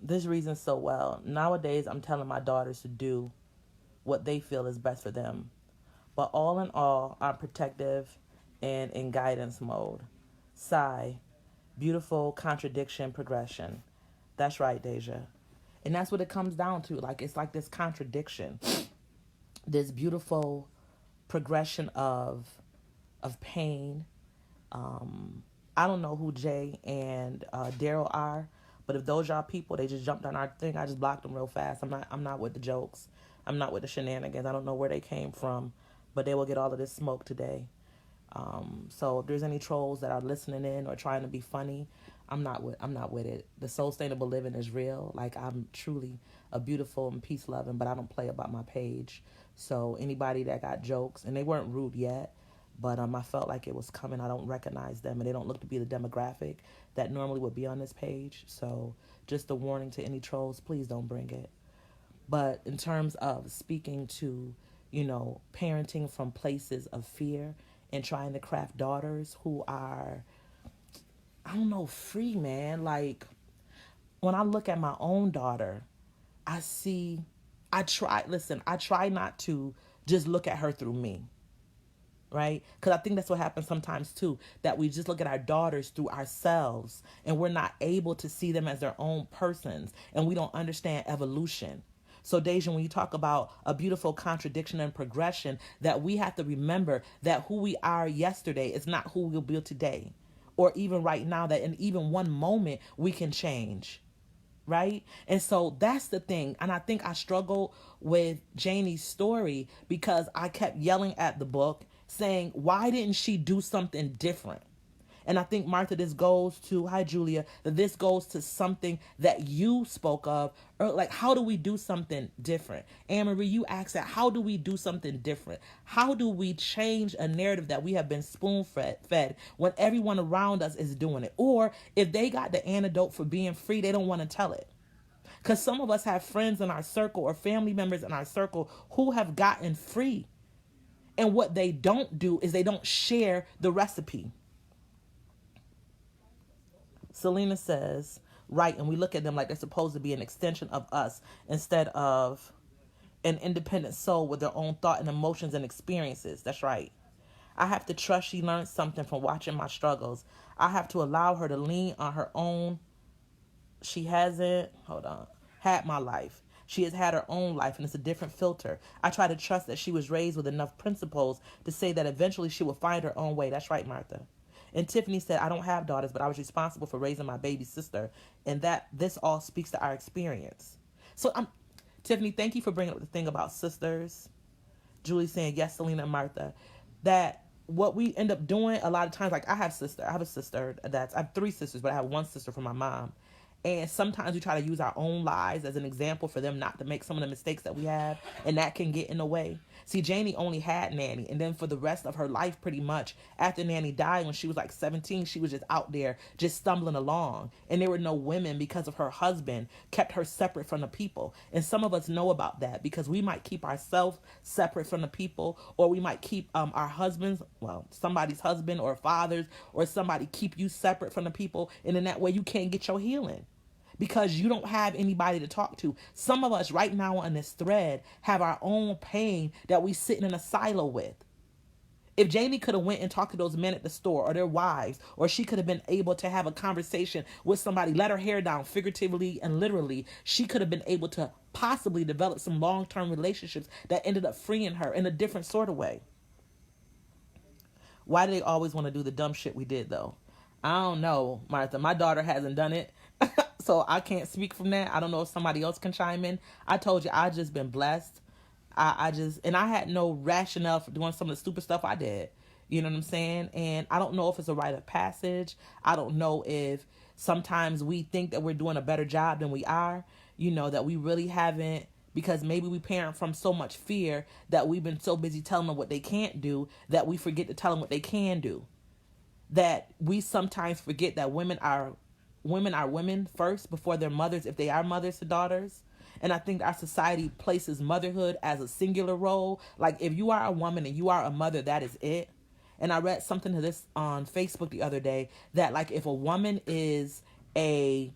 A: This reasons so well. Nowadays, I'm telling my daughters to do what they feel is best for them. But all in all, I'm protective and in guidance mode. Sigh. Beautiful contradiction progression. That's right, Deja. And that's what it comes down to. Like, it's like this contradiction. This beautiful progression of pain. I don't know who Jay and Daryl are, but if those y'all people, they just jumped on our thing, I just blocked them real fast. I'm not with the jokes. I'm not with the shenanigans. I don't know where they came from, but they will get all of this smoke today. So if there's any trolls that are listening in or trying to be funny, I'm not with it. The Soulstainable living is real. Like, I'm truly a beautiful and peace loving, but I don't play about my page. So anybody that got jokes, and they weren't rude yet, but I felt like it was coming. I don't recognize them, and they don't look to be the demographic that normally would be on this page. So just a warning to any trolls, please don't bring it. But in terms of speaking to, parenting from places of fear and trying to craft daughters who are, I don't know, free, man. Like, when I look at my own daughter, I try not to just look at her through me. Right? Because I think that's what happens sometimes too, that we just look at our daughters through ourselves and we're not able to see them as their own persons, and we don't understand evolution. So Deja, when you talk about a beautiful contradiction and progression, that we have to remember that who we are yesterday is not who we'll be today, or even right now, that in even one moment we can change. Right? And so that's the thing. And I think I struggled with Janie's story because I kept yelling at the book saying, why didn't she do something different? And I think, Martha, this goes to, hi, Julia, that this goes to something that you spoke of, or like, how do we do something different? Anne-Marie, you asked that, how do we do something different? How do we change a narrative that we have been spoon-fed when everyone around us is doing it? Or if they got the antidote for being free, they don't want to tell it. Because some of us have friends in our circle or family members in our circle who have gotten free. And what they don't do is they don't share the recipe. Selena says, right, and we look at them like they're supposed to be an extension of us instead of an independent soul with their own thought and emotions and experiences. That's right. I have to trust she learned something from watching my struggles. I have to allow her to lean on her own. She hasn't, had my life. She has had her own life, and it's a different filter. I try to trust that she was raised with enough principles to say that eventually she will find her own way. That's right, Martha. And Tiffany said, I don't have daughters, but I was responsible for raising my baby sister, and that this all speaks to our experience. So, Tiffany, thank you for bringing up the thing about sisters. Julie saying, yes, Selena and Martha. That what we end up doing a lot of times, like I have a sister I have 3 sisters, but I have 1 sister from my mom. And sometimes we try to use our own lives as an example for them not to make some of the mistakes that we have, and that can get in the way. See, Janie only had Nanny, and then for the rest of her life, pretty much, after Nanny died when she was like 17, she was just out there, just stumbling along. And there were no women because of her husband, kept her separate from the people. And some of us know about that because we might keep ourselves separate from the people, or we might keep our husbands, somebody's husband or fathers, or somebody keep you separate from the people. And in that way, you can't get your healing, because you don't have anybody to talk to. Some of us right now on this thread have our own pain that we sitting in a silo with. If Janie could have went and talked to those men at the store or their wives, or she could have been able to have a conversation with somebody, let her hair down figuratively and literally, she could have been able to possibly develop some long-term relationships that ended up freeing her in a different sort of way. Why do they always want to do the dumb shit we did, though? I don't know, Martha. My daughter hasn't done it. So I can't speak from that. I don't know if somebody else can chime in. I told you, I've just been blessed. I just, and I had no rationale for doing some of the stupid stuff I did. You know what I'm saying? And I don't know if it's a rite of passage. I don't know if sometimes we think that we're doing a better job than we are, that we really haven't, because maybe we parent from so much fear that we've been so busy telling them what they can't do that we forget to tell them what they can do. That we sometimes forget that women are women first before their mothers, if they are mothers to daughters. And I think our society places motherhood as a singular role. Like, if you are a woman and you are a mother, that is it. And I read something to this on Facebook the other day, that like if a woman is a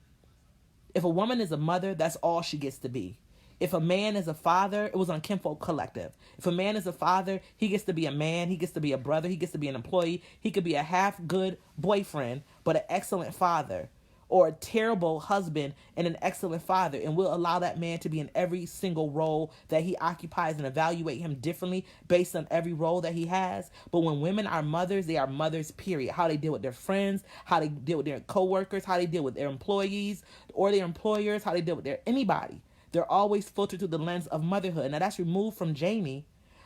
A: mother, that's all she gets to be. If a man is a father, it was on Kinfolk Collective. If a man is a father, he gets to be a man, he gets to be a brother, he gets to be an employee, he could be a half good boyfriend, but an excellent father, or a terrible husband and an excellent father. And we'll allow that man to be in every single role that he occupies and evaluate him differently based on every role that he has. But when women are mothers, they are mothers, period. How they deal with their friends, how they deal with their coworkers, how they deal with their employees or their employers, how they deal with anybody. They're always filtered through the lens of motherhood. Now, that's removed from Jamie,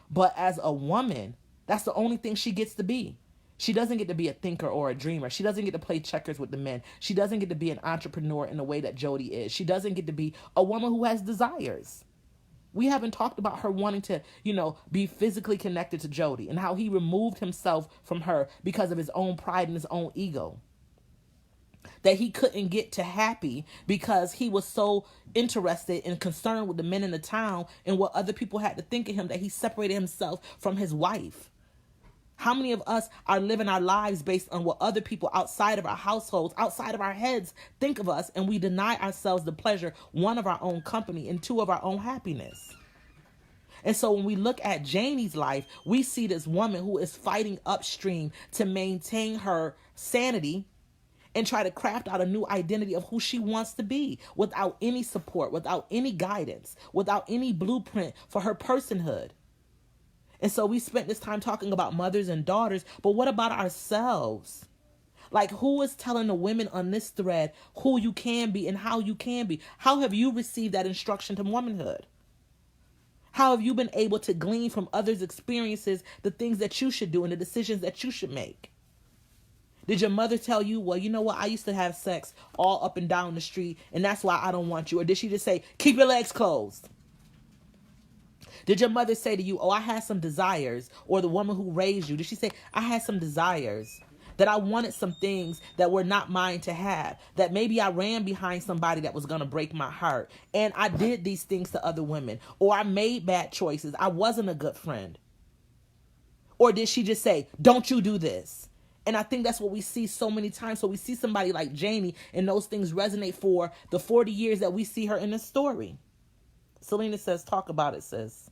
A: but as a woman, that's the only thing she gets to be. She doesn't get to be a thinker or a dreamer. She doesn't get to play checkers with the men. She doesn't get to be an entrepreneur in the way that Jody is. She doesn't get to be a woman who has desires. We haven't talked about her wanting to, be physically connected to Jody and how he removed himself from her because of his own pride and his own ego. That he couldn't get to happy because he was so interested and concerned with the men in the town and what other people had to think of him, that he separated himself from his wife. How many of us are living our lives based on what other people outside of our households, outside of our heads, think of us, and we deny ourselves the pleasure, one, of our own company, and two, of our own happiness? And so when we look at Janie's life, we see this woman who is fighting upstream to maintain her sanity and try to craft out a new identity of who she wants to be without any support, without any guidance, without any blueprint for her personhood. And so we spent this time talking about mothers and daughters, but what about ourselves? Like, who is telling the women on this thread who you can be and how you can be? How have you received that instruction to womanhood? How have you been able to glean from others' experiences the things that you should do and the decisions that you should make? Did your mother tell you, well, you know what, I used to have sex all up and down the street, and that's why I don't want you? Or did she just say, keep your legs closed? Did your mother say to you, oh, I had some desires? Or the woman who raised you, did she say, I had some desires, that I wanted some things that were not mine to have, that maybe I ran behind somebody that was going to break my heart, and I did these things to other women, or I made bad choices, I wasn't a good friend? Or did she just say, don't you do this? And I think that's what we see so many times. So we see somebody like Janie, and those things resonate for the 40 years that we see her in this story. Selena says, talk about it, sis.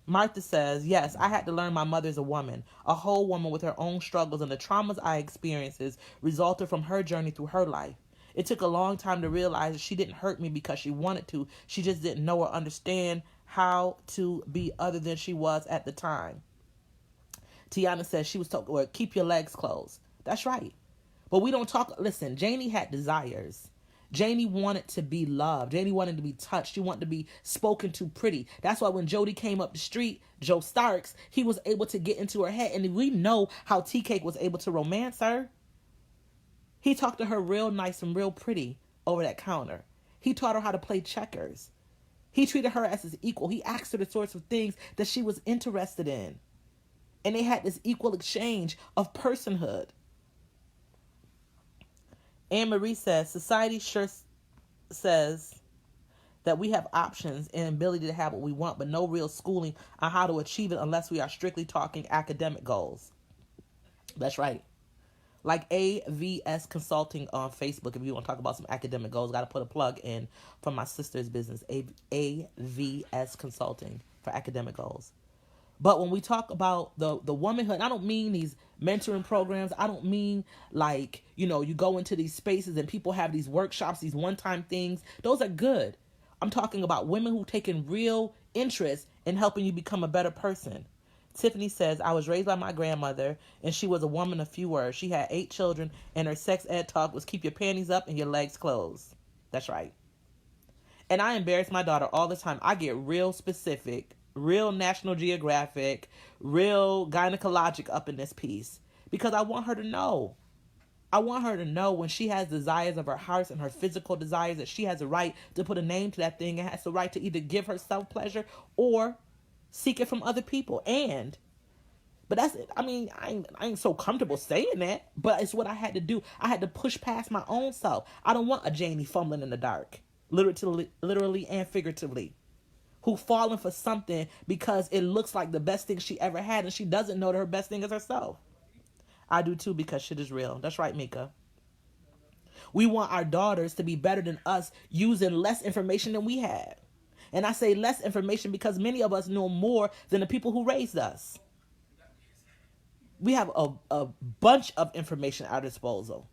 A: Martha says, yes, I had to learn my mother's a woman, a whole woman with her own struggles, and the traumas I experiences resulted from her journey through her life. It took a long time to realize that she didn't hurt me because she wanted to. She just didn't know or understand how to be other than she was at the time. Tiana says she was talking, well, keep your legs closed. That's right. But we don't talk. Listen, Janie had desires. Janie wanted to be loved. Janie wanted to be touched. She wanted to be spoken to pretty. That's why when Jody came up the street, Joe Starks, he was able to get into her head. And we know how T-Cake was able to romance her. He talked to her real nice and real pretty over that counter. He taught her how to play checkers. He treated her as his equal. He asked her the sorts of things that she was interested in. And they had this equal exchange of personhood. Anne Marie says, society sure says that we have options and ability to have what we want, but no real schooling on how to achieve it unless we are strictly talking academic goals. That's right. Like AVS Consulting on Facebook, if you want to talk about some academic goals, got to put a plug in from my sister's business, AVS Consulting, for academic goals. But when we talk about the womanhood, I don't mean these mentoring programs. I don't mean like, you go into these spaces and people have these workshops, these one-time things. Those are good. I'm talking about women who take in real interest in helping you become a better person. Tiffany says, I was raised by my grandmother, and she was a woman of few words. She had 8 children, and her sex ed talk was keep your panties up and your legs closed. That's right. And I embarrass my daughter all the time. I get real specific real National Geographic, real gynecologic up in this piece. Because I want her to know. I want her to know when she has desires of her heart and her physical desires that she has a right to put a name to that thing and has the right to either give herself pleasure or seek it from other people. But that's it. I mean, I ain't so comfortable saying that, but it's what I had to do. I had to push past my own self. I don't want a Janie fumbling in the dark, literally and figuratively, who falling for something because it looks like the best thing she ever had and she doesn't know that her best thing is herself. I do too, because shit is real. That's right, Mika. We want our daughters to be better than us using less information than we had. And I say less information because many of us know more than the people who raised us. We have a bunch of information at our disposal.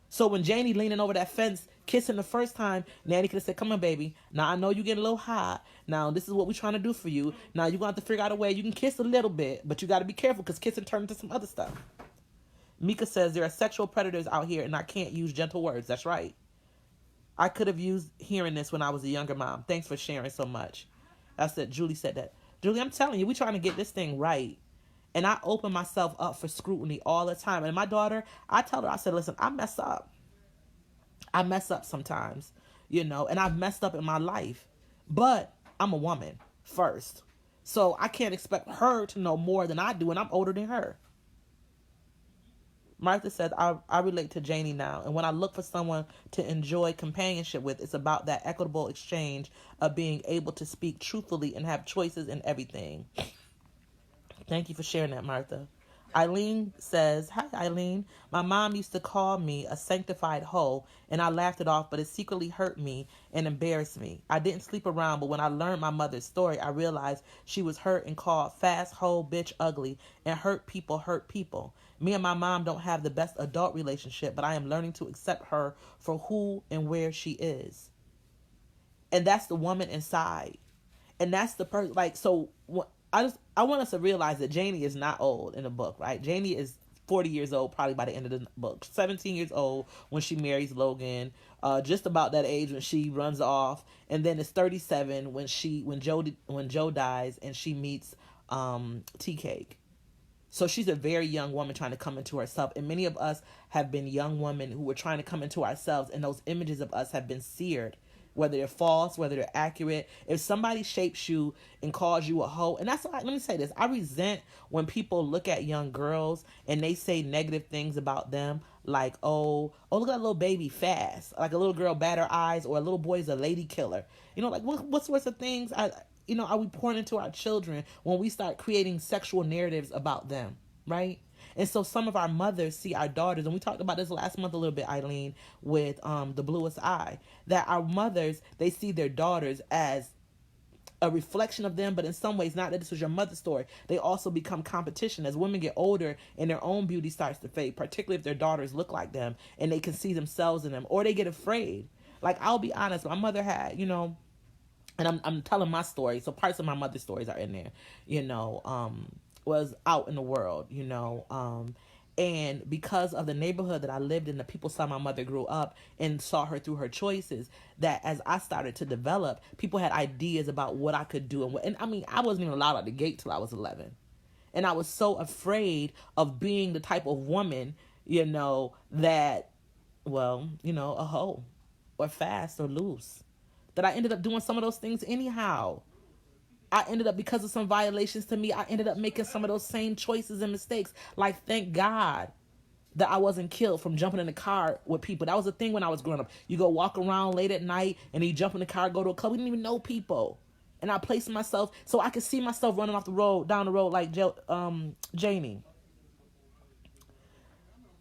A: So when Janie leaning over that fence, kissing the first time, Nanny could have said, come on, baby. Now, I know you getting a little hot. Now, this is what we're trying to do for you. Now, you're going to have to figure out a way. You can kiss a little bit, but you got to be careful because kissing turns into some other stuff. Mika says, there are sexual predators out here and I can't use gentle words. That's right. I could have used hearing this when I was a younger mom. Thanks for sharing so much. I said, Julie said that. Julie, I'm telling you, we're trying to get this thing right. And I open myself up for scrutiny all the time. And my daughter, I tell her, I said, listen, I mess up. I mess up sometimes, and I've messed up in my life. But I'm a woman first. So I can't expect her to know more than I do, and I'm older than her. Martha says, I relate to Janie now. And when I look for someone to enjoy companionship with, it's about that equitable exchange of being able to speak truthfully and have choices in everything. Thank you for sharing that, Martha. Eileen says, hi, Eileen. My mom used to call me a sanctified hoe, and I laughed it off, but it secretly hurt me and embarrassed me. I didn't sleep around, but when I learned my mother's story, I realized she was hurt and called fast, hoe, bitch, ugly, and hurt people. Me and my mom don't have the best adult relationship, but I am learning to accept her for who and where she is. And that's the woman inside. And that's the person, I want us to realize that Janie is not old in the book, right? Janie is 40 years old probably by the end of the book. 17 years old when she marries Logan. Just about that age when she runs off. And then it's 37 when Joe dies and she meets Tea Cake. So she's a very young woman trying to come into herself. And many of us have been young women who were trying to come into ourselves. And those images of us have been seared. Whether they're false, whether they're accurate. If somebody shapes you and calls you a hoe, and that's why, let me say this, I resent when people look at young girls and they say negative things about them, like, oh, look at that little baby fast, like a little girl bat her eyes, or a little boy's a lady killer. What sorts of things are we pouring into our children when we start creating sexual narratives about them, right? And so some of our mothers see our daughters, and we talked about this last month a little bit, Eileen, with The Bluest Eye, that our mothers, they see their daughters as a reflection of them, but in some ways, not that this was your mother's story, they also become competition. As women get older and their own beauty starts to fade, particularly if their daughters look like them and they can see themselves in them, or they get afraid. Like, I'll be honest, my mother had, and I'm telling my story, so parts of my mother's stories are in there, was out in the world, and because of the neighborhood that I lived in, the people saw my mother grow up and saw her through her choices, that as I started to develop, people had ideas about what I could do. And I wasn't even allowed out the gate till I was 11. And I was so afraid of being the type of woman, that, a hoe or fast or loose, that I ended up doing some of those things anyhow. I ended up, because of some violations to me, I ended up making some of those same choices and mistakes. Like, thank God that I wasn't killed from jumping in the car with people. That was a thing when I was growing up. You go walk around late at night and you jump in the car, go to a club. We didn't even know people. And I placed myself so I could see myself running off the road, down the road like Janie.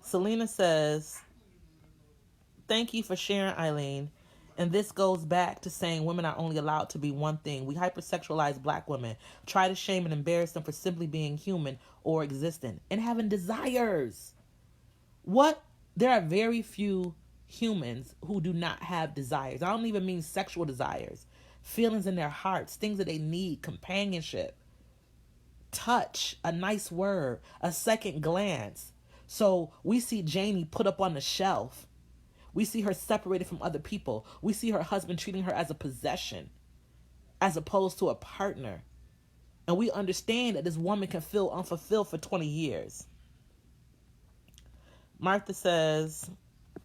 A: Selena says, thank you for sharing, Eileen. And this goes back to saying women are only allowed to be one thing. We hypersexualize black women, try to shame and embarrass them for simply being human or existing and having desires. There are very few humans who do not have desires. I don't even mean sexual desires. Feelings in their hearts, things that they need, companionship, touch, a nice word, a second glance. So we see Janie put up on the shelf. We see her separated from other people. We see her husband treating her as a possession, as opposed to a partner. And we understand that this woman can feel unfulfilled for 20 years. Martha says,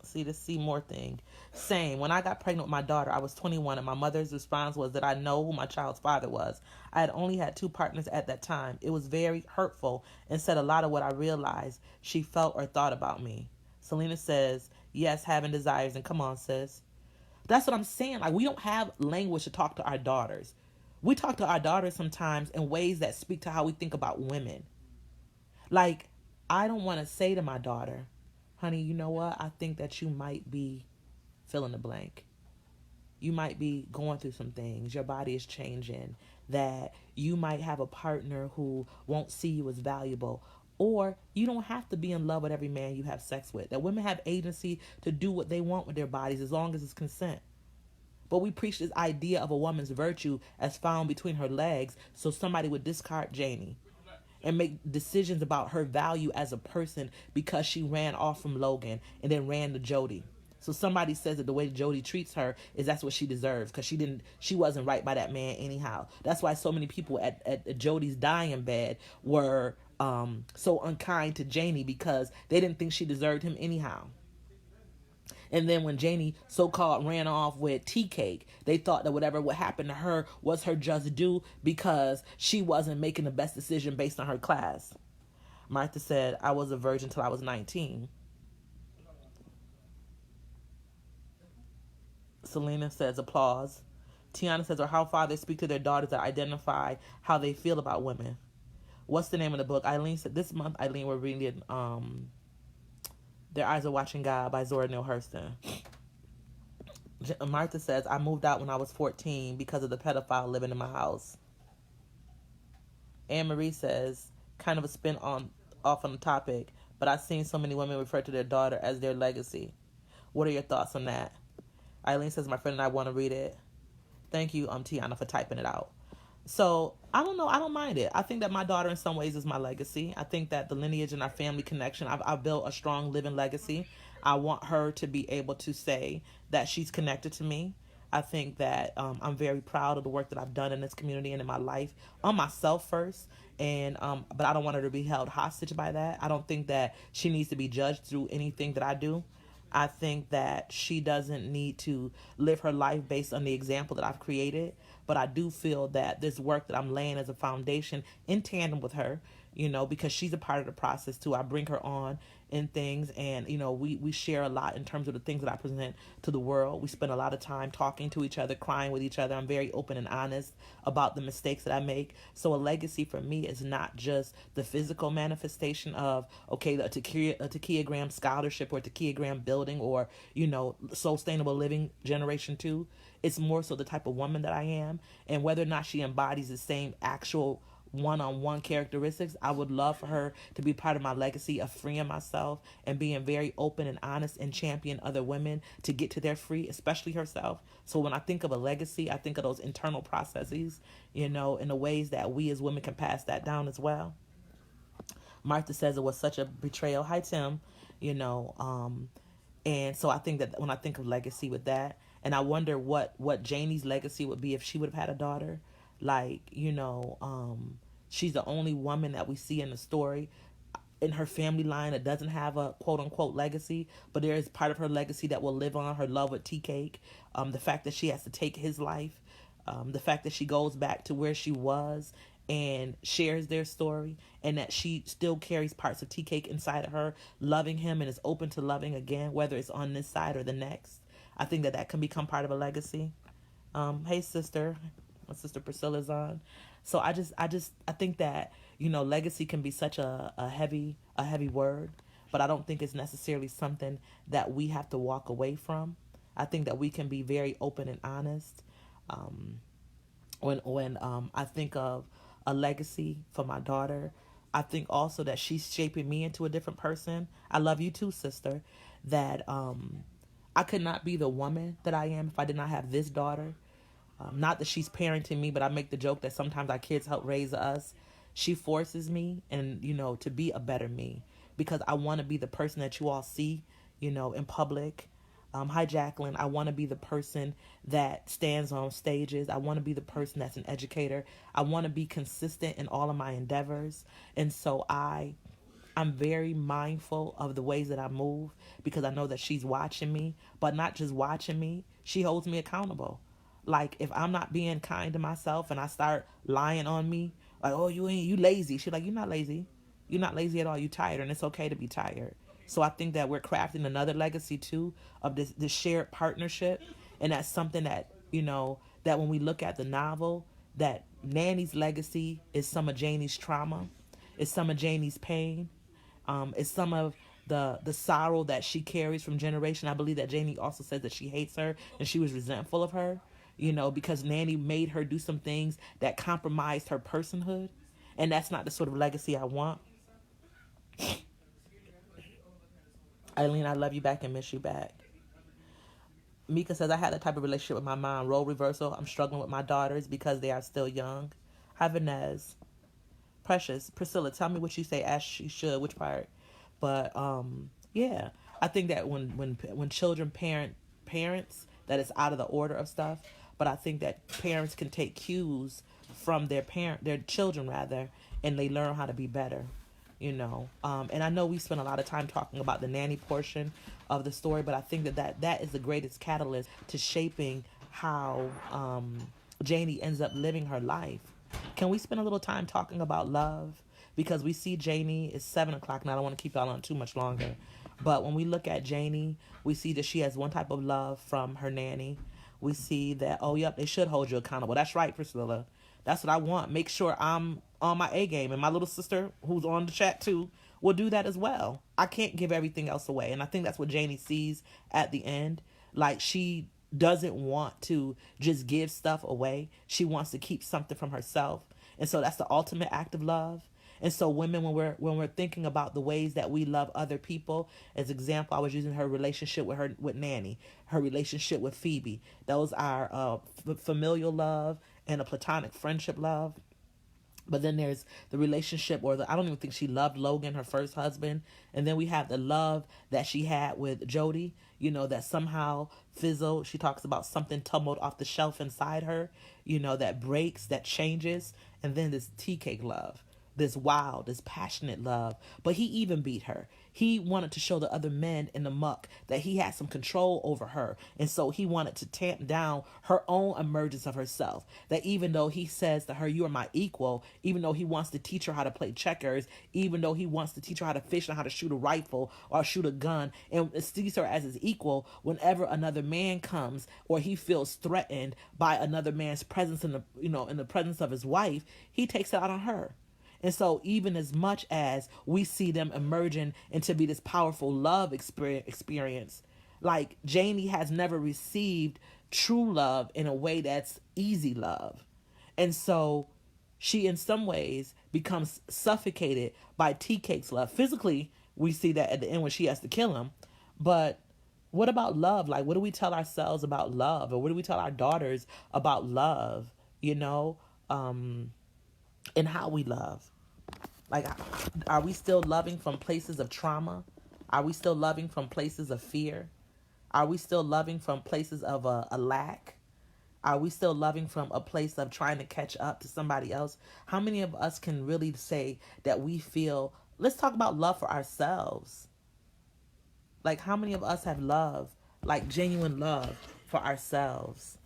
A: see the see more thing. Same. When I got pregnant with my daughter, I was 21, and my mother's response was that I know who my child's father was. I had only had 2 partners at that time. It was very hurtful and said a lot of what I realized she felt or thought about me. Selena says, yes, having desires. And come on, sis. That's what I'm saying. Like, we don't have language to talk to our daughters. We talk to our daughters sometimes in ways that speak to how we think about women. Like, I don't want to say to my daughter, honey, you know what? I think that you might be fill in the blank. You might be going through some things. Your body is changing. That you might have a partner who won't see you as valuable. Or you don't have to be in love with every man you have sex with. That women have agency to do what they want with their bodies as long as it's consent. But we preach this idea of a woman's virtue as found between her legs, so somebody would discard Janie and make decisions about her value as a person because she ran off from Logan and then ran to Jody. So somebody says that the way Jody treats her is that's what she deserves because she wasn't right by that man anyhow. That's why so many people at Jody's dying bed were so unkind to Janie because they didn't think she deserved him anyhow. And then when Janie so-called ran off with Tea Cake, they thought that whatever would happen to her was her just due because she wasn't making the best decision based on her class. Martha said, I was a virgin till I was 19. Selena says, applause. Tiana says, or how fathers speak to their daughters that identify how they feel about women. What's the name of the book? Eileen said, this month, Eileen, we're reading Their Eyes Are Watching God by Zora Neale Hurston. Martha says, I moved out when I was 14 because of the pedophile living in my house. Anne Marie says, kind of a spin off on the topic, but I've seen so many women refer to their daughter as their legacy. What are your thoughts on that? Eileen says, my friend and I want to read it. Thank you, Tiana, for typing it out. So, I don't know. I don't mind it. I think that my daughter in some ways is my legacy. I think that the lineage and our family connection, I've built a strong living legacy. I want her to be able to say that she's connected to me. I think that I'm very proud of the work that I've done in this community and in my life, on myself first. And but I don't want her to be held hostage by that. I don't think that she needs to be judged through anything that I do. I think that she doesn't need to live her life based on the example that I've created. But I do feel that this work that I'm laying as a foundation in tandem with her, because she's a part of the process too. I bring her on in things and, we share a lot in terms of the things that I present to the world. We spend a lot of time talking to each other, crying with each other. I'm very open and honest about the mistakes that I make. So a legacy for me is not just the physical manifestation of, okay, a Takiagram scholarship or a Takiagram building or, Soulstainable living generation 2. It's more so the type of woman that I am, and whether or not she embodies the same actual one-on-one characteristics, I would love for her to be part of my legacy of freeing myself and being very open and honest and champion other women to get to their free, especially herself. So when I think of a legacy, I think of those internal processes, in the ways that we as women can pass that down as well. Martha says it was such a betrayal. Hi, Tim. And so I think that when I think of legacy with that, and I wonder what Janie's legacy would be if she would have had a daughter. Like, she's the only woman that we see in the story in her family line that doesn't have a quote-unquote legacy, but there is part of her legacy that will live on, her love with Tea Cake, the fact that she has to take his life, the fact that she goes back to where she was and shares their story, and that she still carries parts of Tea Cake inside of her, loving him and is open to loving again, whether it's on this side or the next. I think that can become part of a legacy. Hey, sister. My sister Priscilla's on. So I think that, legacy can be such a heavy word, but I don't think it's necessarily something that we have to walk away from. I think that we can be very open and honest. When I think of a legacy for my daughter, I think also that she's shaping me into a different person. I love you too, sister. That I could not be the woman that I am if I did not have this daughter. Not that she's parenting me, but I make the joke that sometimes our kids help raise us. She forces me and, to be a better me because I want to be the person that you all see, in public. Hi, Jacqueline. I want to be the person that stands on stages. I want to be the person that's an educator. I want to be consistent in all of my endeavors. And so I'm very mindful of the ways that I move because I know that she's watching me, but not just watching me, she holds me accountable. Like if I'm not being kind to myself and I start lying on me, like, oh, you lazy. She's like, you're not lazy. You're not lazy at all. You tired, and it's okay to be tired. So I think that we're crafting another legacy too of this shared partnership, and that's something that that when we look at the novel, that Nanny's legacy is some of Janie's trauma, is some of Janie's pain, is some of the sorrow that she carries from generation. I believe that Janie also says that she hates her and she was resentful of her, because Nanny made her do some things that compromised her personhood, and that's not the sort of legacy I want. Eileen, I love you back and miss you back. Mika says, I had that type of relationship with my mom. Role reversal. I'm struggling with my daughters because they are still young. Hi, Vanez. Precious. Priscilla, tell me what you say as she should. Which part? But, yeah. I think that when children parents, that it's out of the order of stuff. But I think that parents can take cues from their children rather, and they learn how to be better. And I know we spent a lot of time talking about the nanny portion of the story, but I think that is the greatest catalyst to shaping how Janie ends up living her life. Can we spend a little time talking about love? Because we see Janie, it's 7:00 now. I don't want to keep y'all on too much longer. But when we look at Janie, we see that she has one type of love from her nanny. We see that, oh, yep, they should hold you accountable. That's right, Priscilla. That's what I want. Make sure I'm on my A game. And my little sister, who's on the chat too, will do that as well. I can't give everything else away. And I think that's what Janie sees at the end. Like, she doesn't want to just give stuff away. She wants to keep something from herself. And so that's the ultimate act of love. And so women, when we're thinking about the ways that we love other people, as example, I was using her relationship with Nanny, her relationship with Phoebe. Those are familial love and a platonic friendship love. But then there's the relationship, I don't even think she loved Logan, her first husband. And then we have the love that she had with Jody, that somehow fizzled. She talks about something tumbled off the shelf inside her, that breaks, that changes. And then this tea cake love, this wild, this passionate love. But he even beat her. He wanted to show the other men in the muck that he had some control over her. And so he wanted to tamp down her own emergence of herself. That even though he says to her, you are my equal, even though he wants to teach her how to play checkers, even though he wants to teach her how to fish and how to shoot a rifle or shoot a gun, and sees her as his equal, whenever another man comes or he feels threatened by another man's presence in the presence of his wife, he takes it out on her. And so even as much as we see them emerging into be this powerful love experience, like Janie has never received true love in a way that's easy love. And so she in some ways becomes suffocated by Tea Cake's love. Physically, we see that at the end when she has to kill him. But what about love? Like, what do we tell ourselves about love? Or what do we tell our daughters about love? And how we love. Like, are we still loving from places of trauma? Are we still loving from places of fear? Are we still loving from places of a lack? Are we still loving from a place of trying to catch up to somebody else? How many of us can really say that we feel, let's talk about love for ourselves. Like, how many of us have love, like genuine love for ourselves?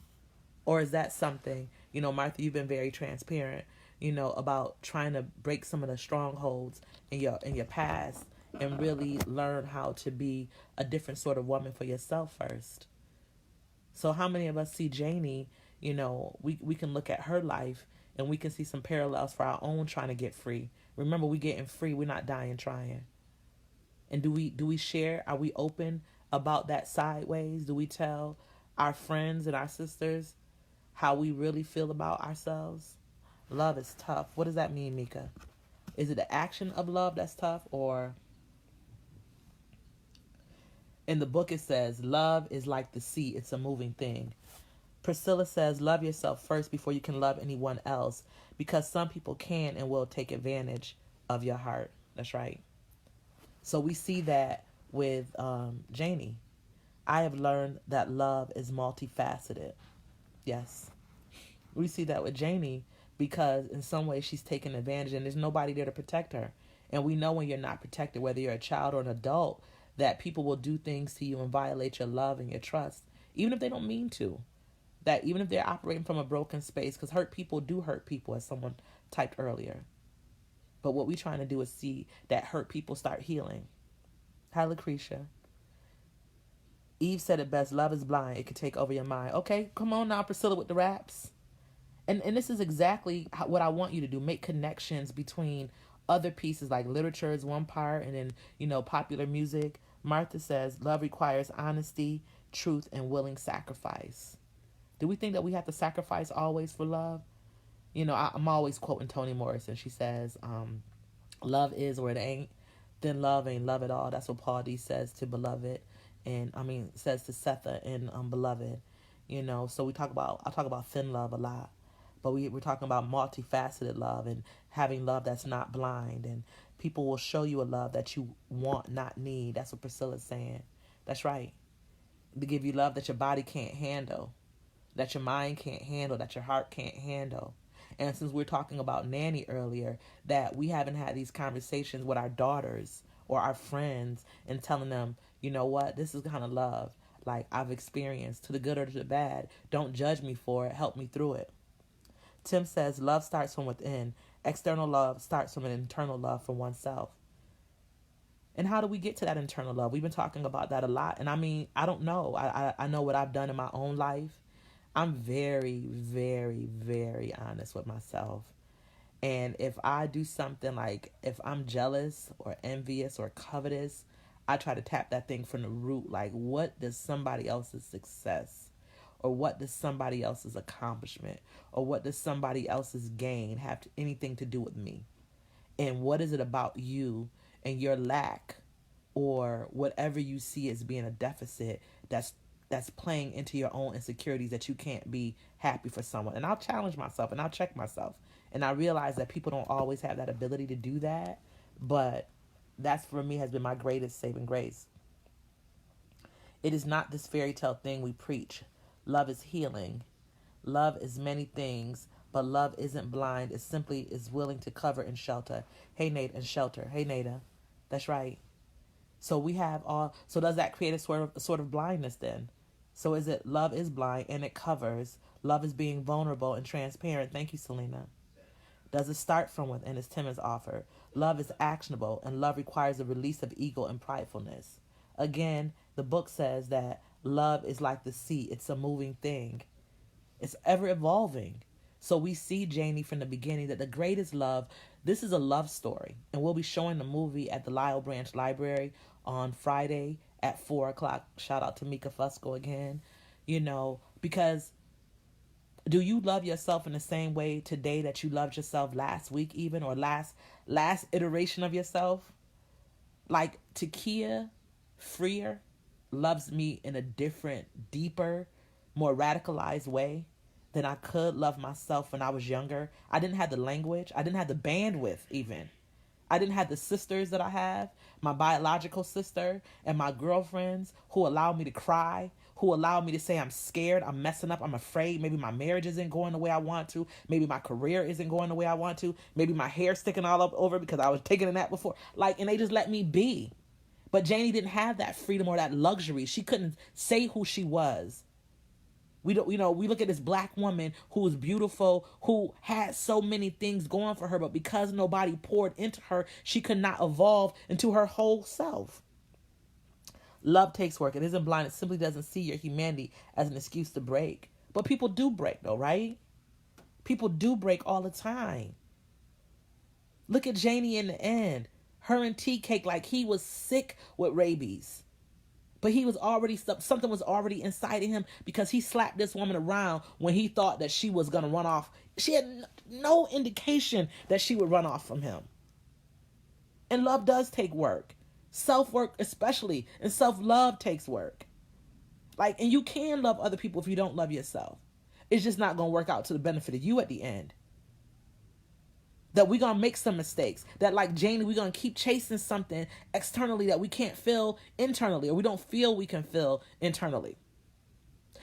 A: Or is that something, Martha, you've been very transparent, about trying to break some of the strongholds in your past and really learn how to be a different sort of woman for yourself first. So how many of us see Janie, we can look at her life and we can see some parallels for our own trying to get free. Remember, we getting free, we're not dying trying. And do we share? Are we open about that sideways? Do we tell our friends and our sisters how we really feel about ourselves? Love is tough. What does that mean, Mika? Is it the action of love that's tough? Or in the book it says, love is like the sea. It's a moving thing. Priscilla says, love yourself first before you can love anyone else, because some people can and will take advantage of your heart. That's right. So we see that with Janie. I have learned that love is multifaceted. Yes. We see that with Janie because in some ways she's taken advantage and there's nobody there to protect her. And we know when you're not protected, whether you're a child or an adult, that people will do things to you and violate your love and your trust, even if they don't mean to. That even if they're operating from a broken space, because hurt people do hurt people, as someone typed earlier. But what we're trying to do is see that hurt people start healing. Hi, Lucretia. Eve said it best, love is blind. It can take over your mind. Okay, come on now, Priscilla with the raps. And this is exactly what I want you to do. Make connections between other pieces, like literature is one part, and then, popular music. Martha says, love requires honesty, truth, and willing sacrifice. Do we think that we have to sacrifice always for love? I'm always quoting Toni Morrison. She says, love is or it ain't, then love ain't love at all. That's what Paul D says to Beloved, and says to Setha and Beloved. So I talk about thin love a lot, but we're talking about multifaceted love and having love that's not blind, and people will show you a love that you want, not need. That's what Priscilla's saying. That's right. To give you love that your body can't handle, that your mind can't handle, that your heart can't handle. And since we're talking about nanny earlier, that we haven't had these conversations with our daughters or our friends and telling them, you know what, this is the kind of love like I've experienced, to the good or to the bad. Don't judge me for it. Help me through it. Tim says, love starts from within. External love starts from an internal love for oneself. And how do we get to that internal love? We've been talking about that a lot. And I don't know. I know what I've done in my own life. I'm very, very, very honest with myself. And if I do something, like if I'm jealous or envious or covetous, I try to tap that thing from the root. Like, what does somebody else's success, or what does somebody else's accomplishment, or what does somebody else's gain have anything to do with me? And what is it about you and your lack, or whatever you see as being a deficit that's playing into your own insecurities, that you can't be happy for someone? And I'll challenge myself and I'll check myself. And I realize that people don't always have that ability to do that. But that's, for me, has been my greatest saving grace. It is not this fairy tale thing we preach. Love is healing. Love is many things, but love isn't blind. It simply is willing to cover and shelter. Hey, Nate, and shelter. Hey, Nada. That's right. So we have all. So does that create a sort of blindness then? So is it love is blind and it covers? Love is being vulnerable and transparent. Thank you, Selena. Does it start from within, as Tim has offered? Love is actionable, and love requires a release of ego and pridefulness. Again, the book says that love is like the sea. It's a moving thing. It's ever evolving. So we see, Janie, from the beginning, that the greatest love, this is a love story. And we'll be showing the movie at the Lyle Branch Library on Friday at 4 o'clock. Shout out to Mika Fusco again. Because do you love yourself in the same way today that you loved yourself last week even, or last iteration of yourself? Like Takia Freer loves me in a different, deeper, more radicalized way than I could love myself when I was younger. I didn't have the language. I didn't have the bandwidth even. I didn't have the sisters that I have, my biological sister and my girlfriends who allowed me to cry, who allowed me to say I'm scared, I'm messing up, I'm afraid, maybe my marriage isn't going the way I want to, maybe my career isn't going the way I want to, maybe my hair's sticking all up over because I was taking a nap before. And they just let me be. But Janie didn't have that freedom or that luxury. She couldn't say who she was. We look at this black woman who was beautiful, who had so many things going for her, but because nobody poured into her, she could not evolve into her whole self. Love takes work. It isn't blind. It simply doesn't see your humanity as an excuse to break. But people do break though, right? People do break all the time. Look at Janie in the end. Her and Tea Cake, like he was sick with rabies. But he was already, something was already inside of him because he slapped this woman around when he thought that she was going to run off. She had no indication that she would run off from him. And love does take work. Self-work especially. And self-love takes work. And you can love other people if you don't love yourself. It's just not going to work out to the benefit of you at the end. That we're going to make some mistakes. That like Janie, we're going to keep chasing something externally that we can't feel internally, or we don't feel we can feel internally.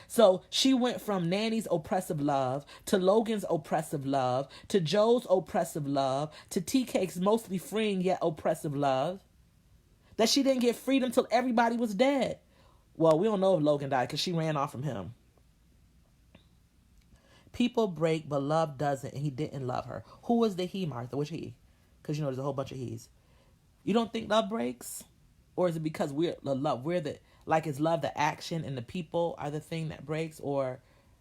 A: So she went from Nanny's oppressive love to Logan's oppressive love to Joe's oppressive love to T-Cake's mostly freeing yet oppressive love. That she didn't get freedom till everybody was dead. Well, we don't know if Logan died because she ran off from him. People break, but love doesn't, and he didn't love her. Who was the he, Martha? Which he? Because you know there's a whole bunch of he's. You don't think love breaks? Or is it because we're the love? We're the, like, is love the action and the people are the thing that breaks? Or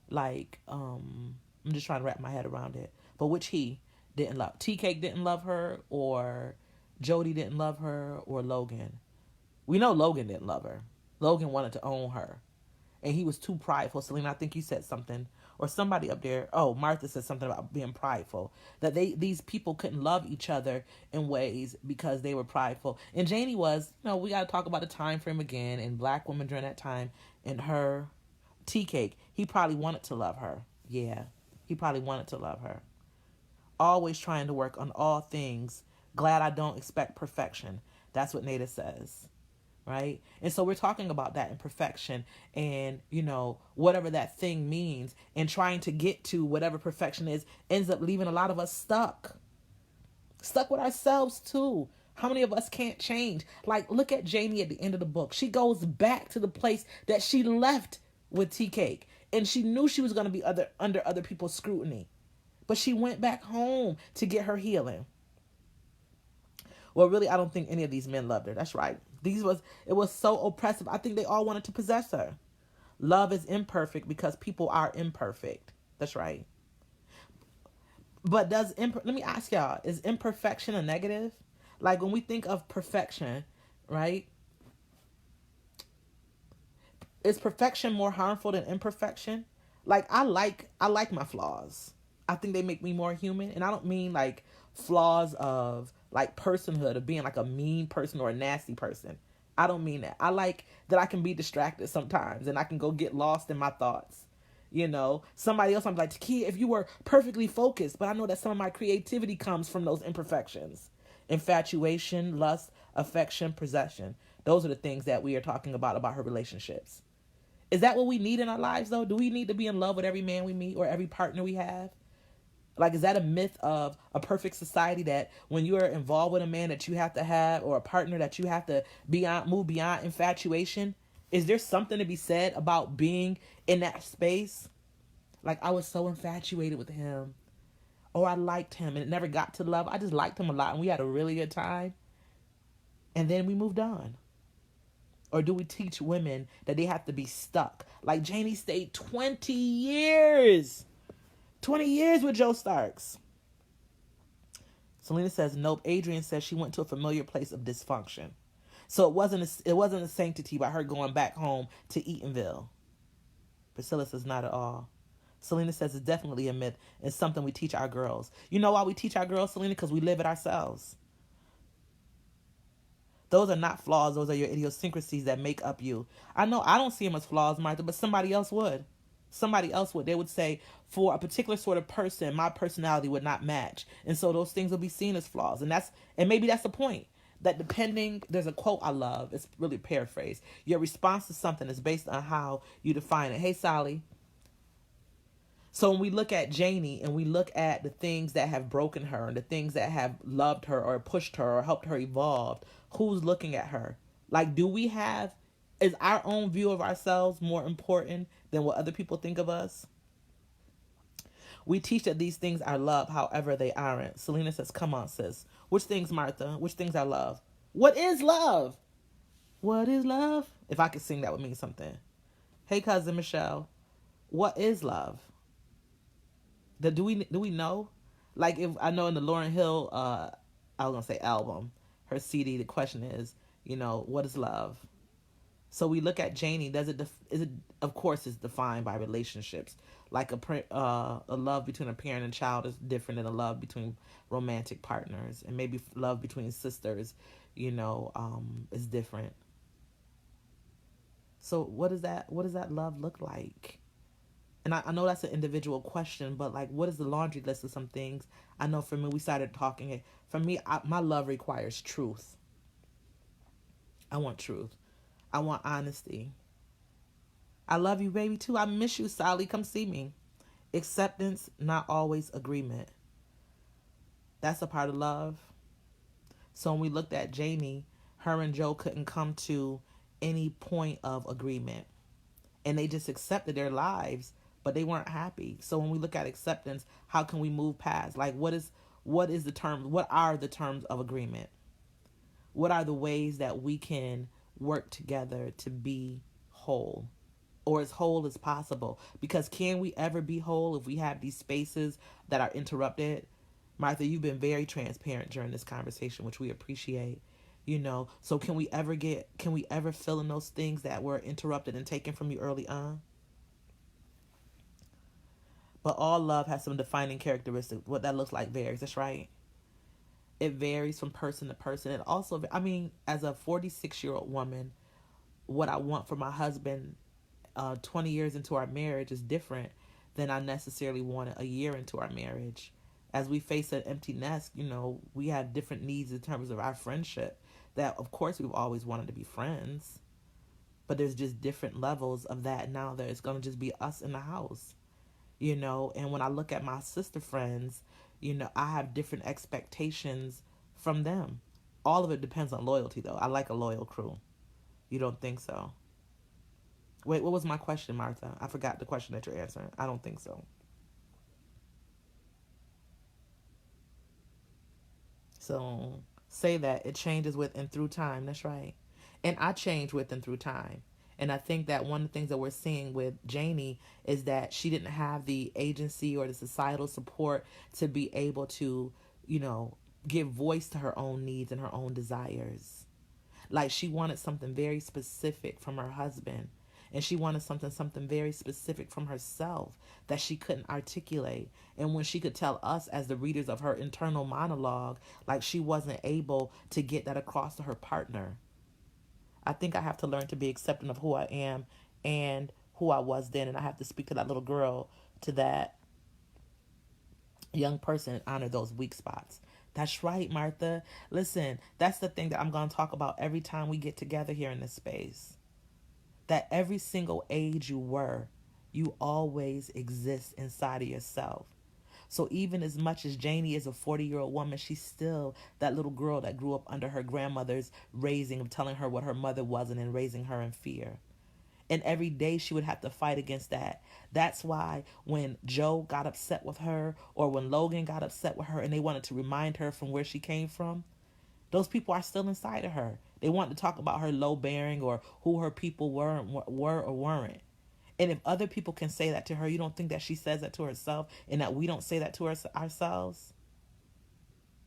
A: like, I'm just trying to wrap my head around it. But which he didn't love? T-Cake didn't love her, or Jody didn't love her, or Logan? We know Logan didn't love her. Logan wanted to own her. And he was too prideful. Selena, I think you said something. Or somebody up there. Oh, Martha said something about being prideful. That these people couldn't love each other in ways because they were prideful. And Janie was, we got to talk about the time frame again. And black women during that time. And her, T-Cake, he probably wanted to love her. Yeah, he probably wanted to love her. Always trying to work on all things. Glad I don't expect perfection. That's what Nada says. Right? And so we're talking about that imperfection and, whatever that thing means, and trying to get to whatever perfection is ends up leaving a lot of us stuck with ourselves too. How many of us can't change? Like, look at Janie at the end of the book. She goes back to the place that she left with T-Cake, and she knew she was going to be under other people's scrutiny, but she went back home to get her healing. Well, really, I don't think any of these men loved her. That's right. It was so oppressive. I think they all wanted to possess her. Love is imperfect because people are imperfect. That's right. But let me ask y'all, is imperfection a negative? Like when we think of perfection, right? Is perfection more harmful than imperfection? Like I like my flaws. I think they make me more human. And I don't mean like flaws of like personhood, of being like a mean person or a nasty person. I don't mean that. I like that I can be distracted sometimes and I can go get lost in my thoughts. Somebody else, I'm like, Takia, if you were perfectly focused, but I know that some of my creativity comes from those imperfections. Infatuation, lust, affection, possession. Those are the things that we are talking about her relationships. Is that what we need in our lives though? Do we need to be in love with every man we meet or every partner we have? Like, is that a myth of a perfect society that when you are involved with a man that you have to have, or a partner that you have to move beyond infatuation? Is there something to be said about being in that space? Like, I was so infatuated with him, or I liked him and it never got to love. I just liked him a lot and we had a really good time. And then we moved on. Or do we teach women that they have to be stuck? Like Janie stayed 20 years. 20 years with Joe Starks. Selena says, nope. Adrian says she went to a familiar place of dysfunction. So it wasn't a sanctity by her going back home to Eatonville. Priscilla says, not at all. Selena says it's definitely a myth and something we teach our girls. You know why we teach our girls, Selena? Because we live it ourselves. Those are not flaws. Those are your idiosyncrasies that make up you. I know I don't see them as flaws, Martha, but somebody else would. Somebody else would. They would say, for a particular sort of person, my personality would not match. And so those things will be seen as flaws. And maybe that's the point. That there's a quote I love. It's really paraphrased. Your response to something is based on how you define it. Hey, Sally. So when we look at Janie and we look at the things that have broken her and the things that have loved her or pushed her or helped her evolve, who's looking at her? Like, is our own view of ourselves more important than what other people think of us? We teach that these things are love, however they aren't. Selena says, come on, sis. Which things, Martha? Which things are love? What is love? What is love? If I could sing, that would mean something. Hey, cousin Michelle. What is love? Do we know? Like, if I know in the Lauryn Hill, I was going to say album, her CD, the question is, what is love? So we look at Janie. Of course, it's defined by relationships. Like a love between a parent and child is different than a love between romantic partners, and maybe love between sisters, is different. So what does that love look like? And I know that's an individual question, but like, what is the laundry list of some things? I know for me, we started talking it. For me, my love requires truth. I want truth. I want honesty. I love you, baby, too. I miss you, Sally. Come see me. Acceptance, not always agreement. That's a part of love. So when we looked at Jamie, her and Joe couldn't come to any point of agreement. And they just accepted their lives, but they weren't happy. So when we look at acceptance, how can we move past? Like, what is the term? What are the terms of agreement? What are the ways that we can work together to be whole, or as whole as possible? Because can we ever be whole if we have these spaces that are interrupted? Martha, you've been very transparent during this conversation, which we appreciate. So can we ever fill in those things that were interrupted and taken from you early on? But all love has some defining characteristics. What that looks like varies. That's right. It varies from person to person. And also, I mean, as a 46-year-old woman, what I want for my husband 20 years into our marriage is different than I necessarily wanted a year into our marriage. As we face an empty nest, we have different needs in terms of our friendship. That, of course, we've always wanted to be friends, but there's just different levels of that now that it's going to just be us in the house. And when I look at my sister friends, I have different expectations from them. All of it depends on loyalty, though. I like a loyal crew. You don't think so? Wait, what was my question, Martha? I forgot the question that you're answering. I don't think so. So say that it changes with and through time. That's right. And I change with and through time. And I think that one of the things that we're seeing with Janie is that she didn't have the agency or the societal support to be able to, you know, give voice to her own needs and her own desires. Like she wanted something very specific from her husband. And she wanted something very specific from herself that she couldn't articulate. And when she could tell us as the readers of her internal monologue, like she wasn't able to get that across to her partner. I think I have to learn to be accepting of who I am and who I was then. And I have to speak to that little girl, to that young person, and honor those weak spots. That's right, Martha. Listen, that's the thing that I'm going to talk about every time we get together here in this space. That every single age you were, you always exist inside of yourself. So even as much as Janie is a 40-year-old woman, she's still that little girl that grew up under her grandmother's raising of telling her what her mother wasn't and raising her in fear. And every day she would have to fight against that. That's why when Joe got upset with her, or when Logan got upset with her and they wanted to remind her from where she came from, those people are still inside of her. They want to talk about her low bearing or who her people were or weren't. And if other people can say that to her, you don't think that she says that to herself and that we don't say that to ourselves?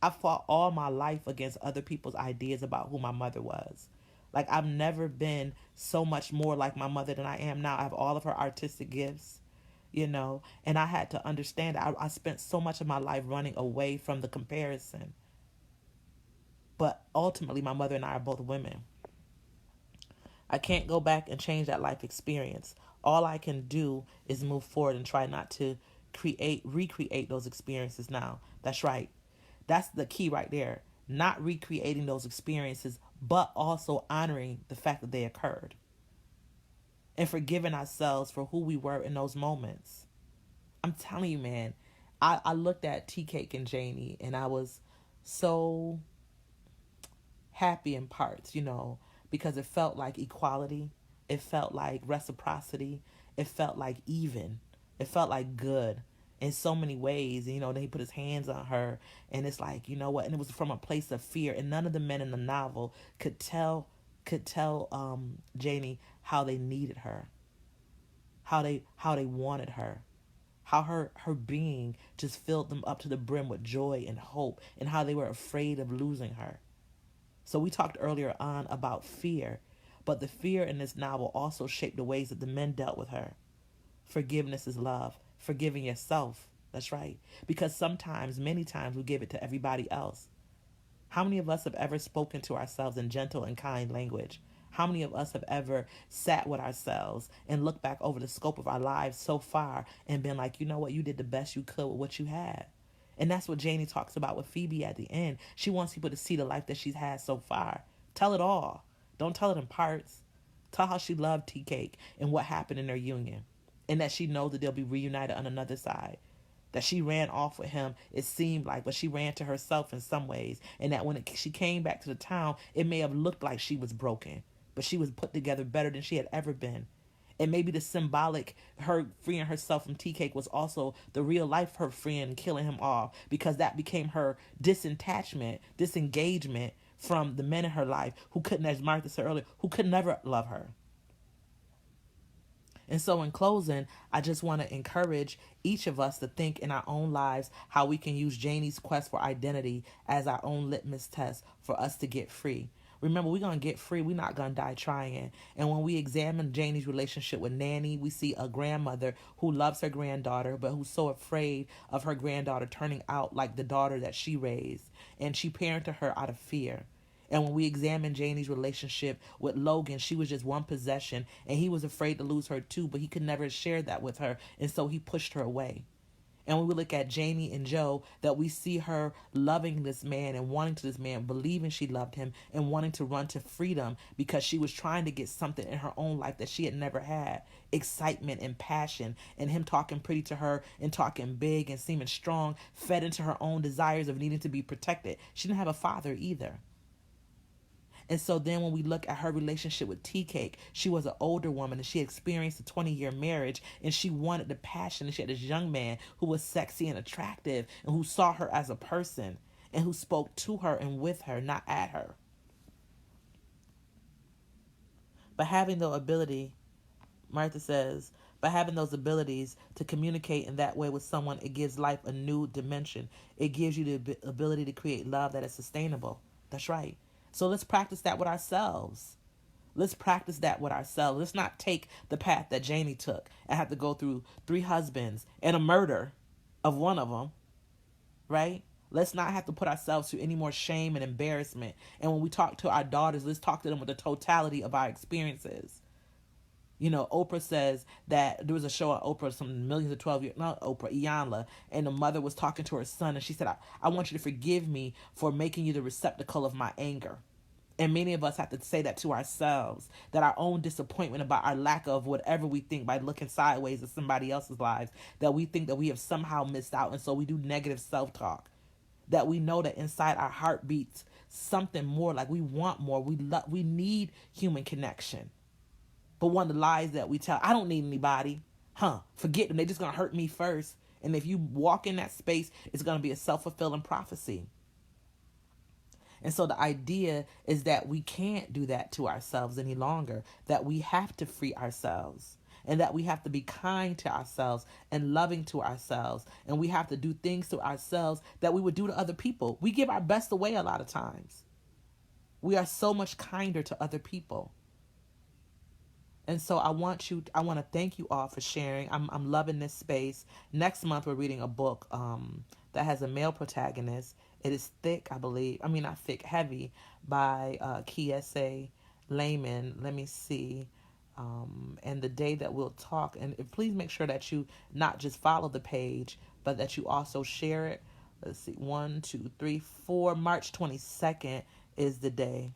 A: I fought all my life against other people's ideas about who my mother was. Like I've never been so much more like my mother than I am now. I have all of her artistic gifts, and I had to understand that I spent so much of my life running away from the comparison. But ultimately, my mother and I are both women. I can't go back and change that life experience. All I can do is move forward and try not to recreate those experiences now. That's right. That's the key right there. Not recreating those experiences, but also honoring the fact that they occurred. And forgiving ourselves for who we were in those moments. I'm telling you, man, I looked at Tea Cake and Janie and I was so happy in parts, because it felt like equality. It felt like reciprocity. It felt like even. It felt like good in so many ways. And, then he put his hands on her and it's like, you know what? And it was from a place of fear. And none of the men in the novel could tell Janie how they needed her, how they wanted her, how her being just filled them up to the brim with joy and hope, and how they were afraid of losing her. So we talked earlier on about fear, but the fear in this novel also shaped the ways that the men dealt with her. Forgiveness is love. Forgiving yourself. That's right. Because sometimes, many times, we give it to everybody else. How many of us have ever spoken to ourselves in gentle and kind language? How many of us have ever sat with ourselves and looked back over the scope of our lives so far and been like, you know what, you did the best you could with what you had? And that's what Janie talks about with Phoebe at the end. She wants people to see the life that she's had so far. Tell it all. Don't tell it in parts. Tell how she loved Tea Cake and what happened in their union. And that she knows that they'll be reunited on another side. That she ran off with him, it seemed like, but she ran to herself in some ways. And that when she came back to the town, it may have looked like she was broken, but she was put together better than she had ever been. And maybe the symbolic, her freeing herself from Tea Cake, was also the real life her friend killing him off, because that became her disengagement from the men in her life who couldn't, as Martha said earlier, who could never love her. And so in closing, I just want to encourage each of us to think in our own lives how we can use Janie's quest for identity as our own litmus test for us to get free. Remember, we're going to get free. We're not going to die trying. And when we examine Janie's relationship with Nanny, we see a grandmother who loves her granddaughter, but who's so afraid of her granddaughter turning out like the daughter that she raised. And she parented her out of fear. And when we examine Janie's relationship with Logan, she was just one possession, and he was afraid to lose her too, but he could never share that with her, and so he pushed her away. And when we look at Janie and Joe, that we see her loving this man and wanting to this man, believing she loved him and wanting to run to freedom because she was trying to get something in her own life that she had never had. Excitement and passion, and him talking pretty to her and talking big and seeming strong, fed into her own desires of needing to be protected. She didn't have a father either. And so then when we look at her relationship with Tea Cake, she was an older woman and she experienced a 20-year marriage, and she wanted the passion. And she had this young man who was sexy and attractive and who saw her as a person and who spoke to her and with her, not at her. But having the ability, Martha says, by having those abilities to communicate in that way with someone, it gives life a new dimension. It gives you the ability to create love that is sustainable. That's right. So let's practice that with ourselves. Let's practice that with ourselves. Let's not take the path that Janie took and have to go through 3 husbands and a murder of one of them, right? Let's not have to put ourselves through any more shame and embarrassment. And when we talk to our daughters, let's talk to them with the totality of our experiences. You know, Oprah says that there was a show on Oprah, some millions of 12 years, not Oprah, Iyanla, and the mother was talking to her son, and she said, I want you to forgive me for making you the receptacle of my anger. And many of us have to say that to ourselves, that our own disappointment about our lack of whatever we think by looking sideways at somebody else's lives, that we think that we have somehow missed out, and so we do negative self-talk. That we know that inside our heart beats something more, like we want more, we need human connection. But one of the lies that we tell, I don't need anybody. Forget them. They're just going to hurt me first. And if you walk in that space, it's going to be a self-fulfilling prophecy. And so the idea is that we can't do that to ourselves any longer. That we have to free ourselves. And that we have to be kind to ourselves and loving to ourselves. And we have to do things to ourselves that we would do to other people. We give our best away a lot of times. We are so much kinder to other people. And so I want to thank you all for sharing. I'm loving this space. Next month, we're reading a book that has a male protagonist. It is thick, I believe. I mean, not thick, heavy, by Kiese Layman. Let me see. And the day that we'll talk. And please make sure that you not just follow the page, but that you also share it. Let's see. 1, 2, 3, 4. March 22nd is the day.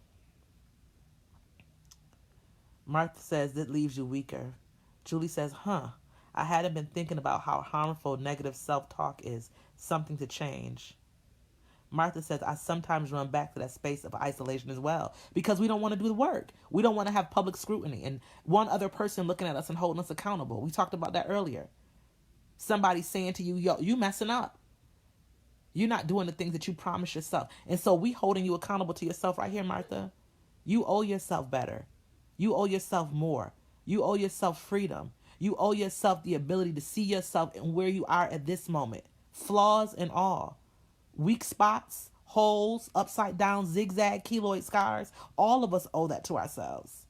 A: Martha says, it leaves you weaker. Julie says, I hadn't been thinking about how harmful negative self-talk is. Something to change. Martha says, I sometimes run back to that space of isolation as well, because we don't want to do the work. We don't want to have public scrutiny and one other person looking at us and holding us accountable. We talked about that earlier. Somebody saying to you, yo, you messing up. You're not doing the things that you promised yourself. And so we holding you accountable to yourself right here, Martha. You owe yourself better. You owe yourself more. You owe yourself freedom. You owe yourself the ability to see yourself and where you are at this moment. Flaws and all. Weak spots, holes, upside down, zigzag, keloid scars. All of us owe that to ourselves.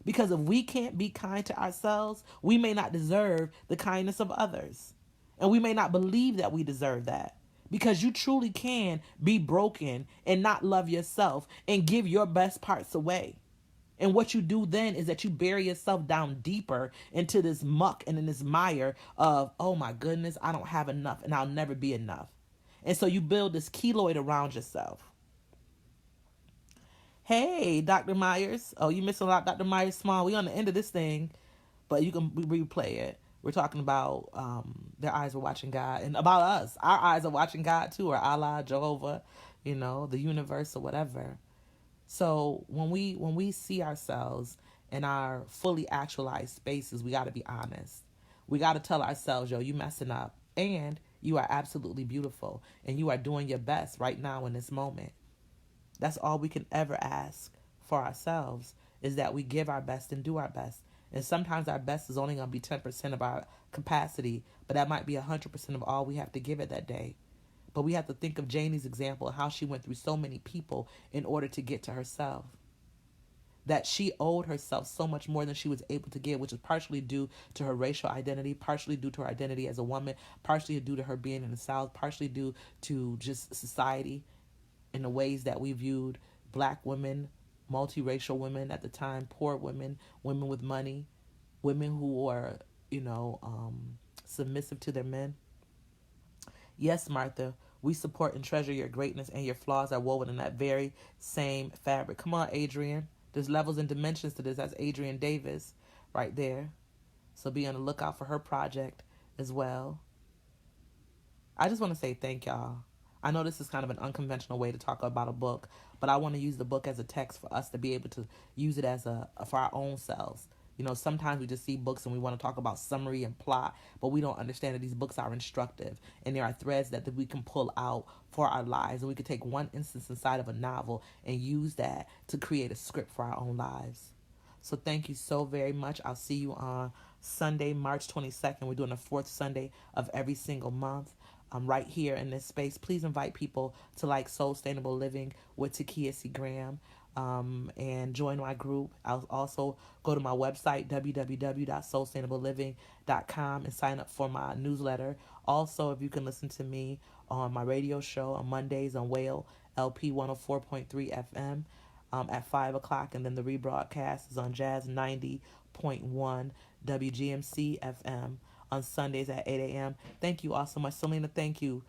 A: Because if we can't be kind to ourselves, we may not deserve the kindness of others. And we may not believe that we deserve that. Because you truly can be broken and not love yourself and give your best parts away. And what you do then is that you bury yourself down deeper into this muck and in this mire of, oh my goodness, I don't have enough and I'll never be enough. And so you build this keloid around yourself. Hey, Dr. Myers. Oh, you missing a lot, Dr. Myers Small. We on the end of this thing, but you can replay it. We're talking about their eyes were watching God, and about us. Our eyes are watching God too, or Allah, Jehovah, the universe or whatever. So when we see ourselves in our fully actualized spaces, we got to be honest. We got to tell ourselves, yo, you messing up, and you are absolutely beautiful, and you are doing your best right now in this moment. That's all we can ever ask for ourselves, is that we give our best and do our best. And sometimes our best is only going to be 10% of our capacity, but that might be 100% of all we have to give it that day. But we have to think of Janie's example of how she went through so many people in order to get to herself. That she owed herself so much more than she was able to give, which is partially due to her racial identity, partially due to her identity as a woman, partially due to her being in the South, partially due to just society in the ways that we viewed black women, multiracial women at the time, poor women, women with money, women who were, submissive to their men. Yes, Martha, we support and treasure your greatness, and your flaws are woven in that very same fabric. Come on, Adrian. There's levels and dimensions to this. That's Adrian Davis right there. So be on the lookout for her project as well. I just want to say thank y'all. I know this is kind of an unconventional way to talk about a book, but I want to use the book as a text for us to be able to use it as for our own selves. Sometimes we just see books and we want to talk about summary and plot, but we don't understand that these books are instructive and there are threads that we can pull out for our lives. And we could take one instance inside of a novel and use that to create a script for our own lives. So thank you so very much. I'll see you on Sunday, March 22nd. We're doing the fourth Sunday of every single month. Right here in this space. Please invite people to like Soulstainable Living with Takia C. Graham and join my group. I'll also go to my website, www.soulstainableliving.com, and sign up for my newsletter. Also, if you can listen to me on my radio show on Mondays on Whale LP 104.3 FM at 5 o'clock, and then the rebroadcast is on Jazz 90.1 WGMC FM on Sundays at 8 a.m. Thank you all so much. Selena, thank you.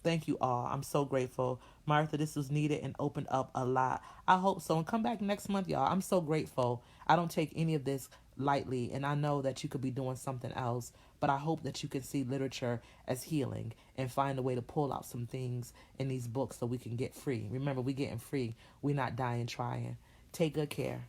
A: Thank you all. I'm so grateful. Martha, this was needed and opened up a lot. I hope so. And come back next month, y'all. I'm so grateful. I don't take any of this lightly, and I know that you could be doing something else, but I hope that you can see literature as healing and find a way to pull out some things in these books so we can get free. Remember, we're getting free. We're not dying trying. Take good care.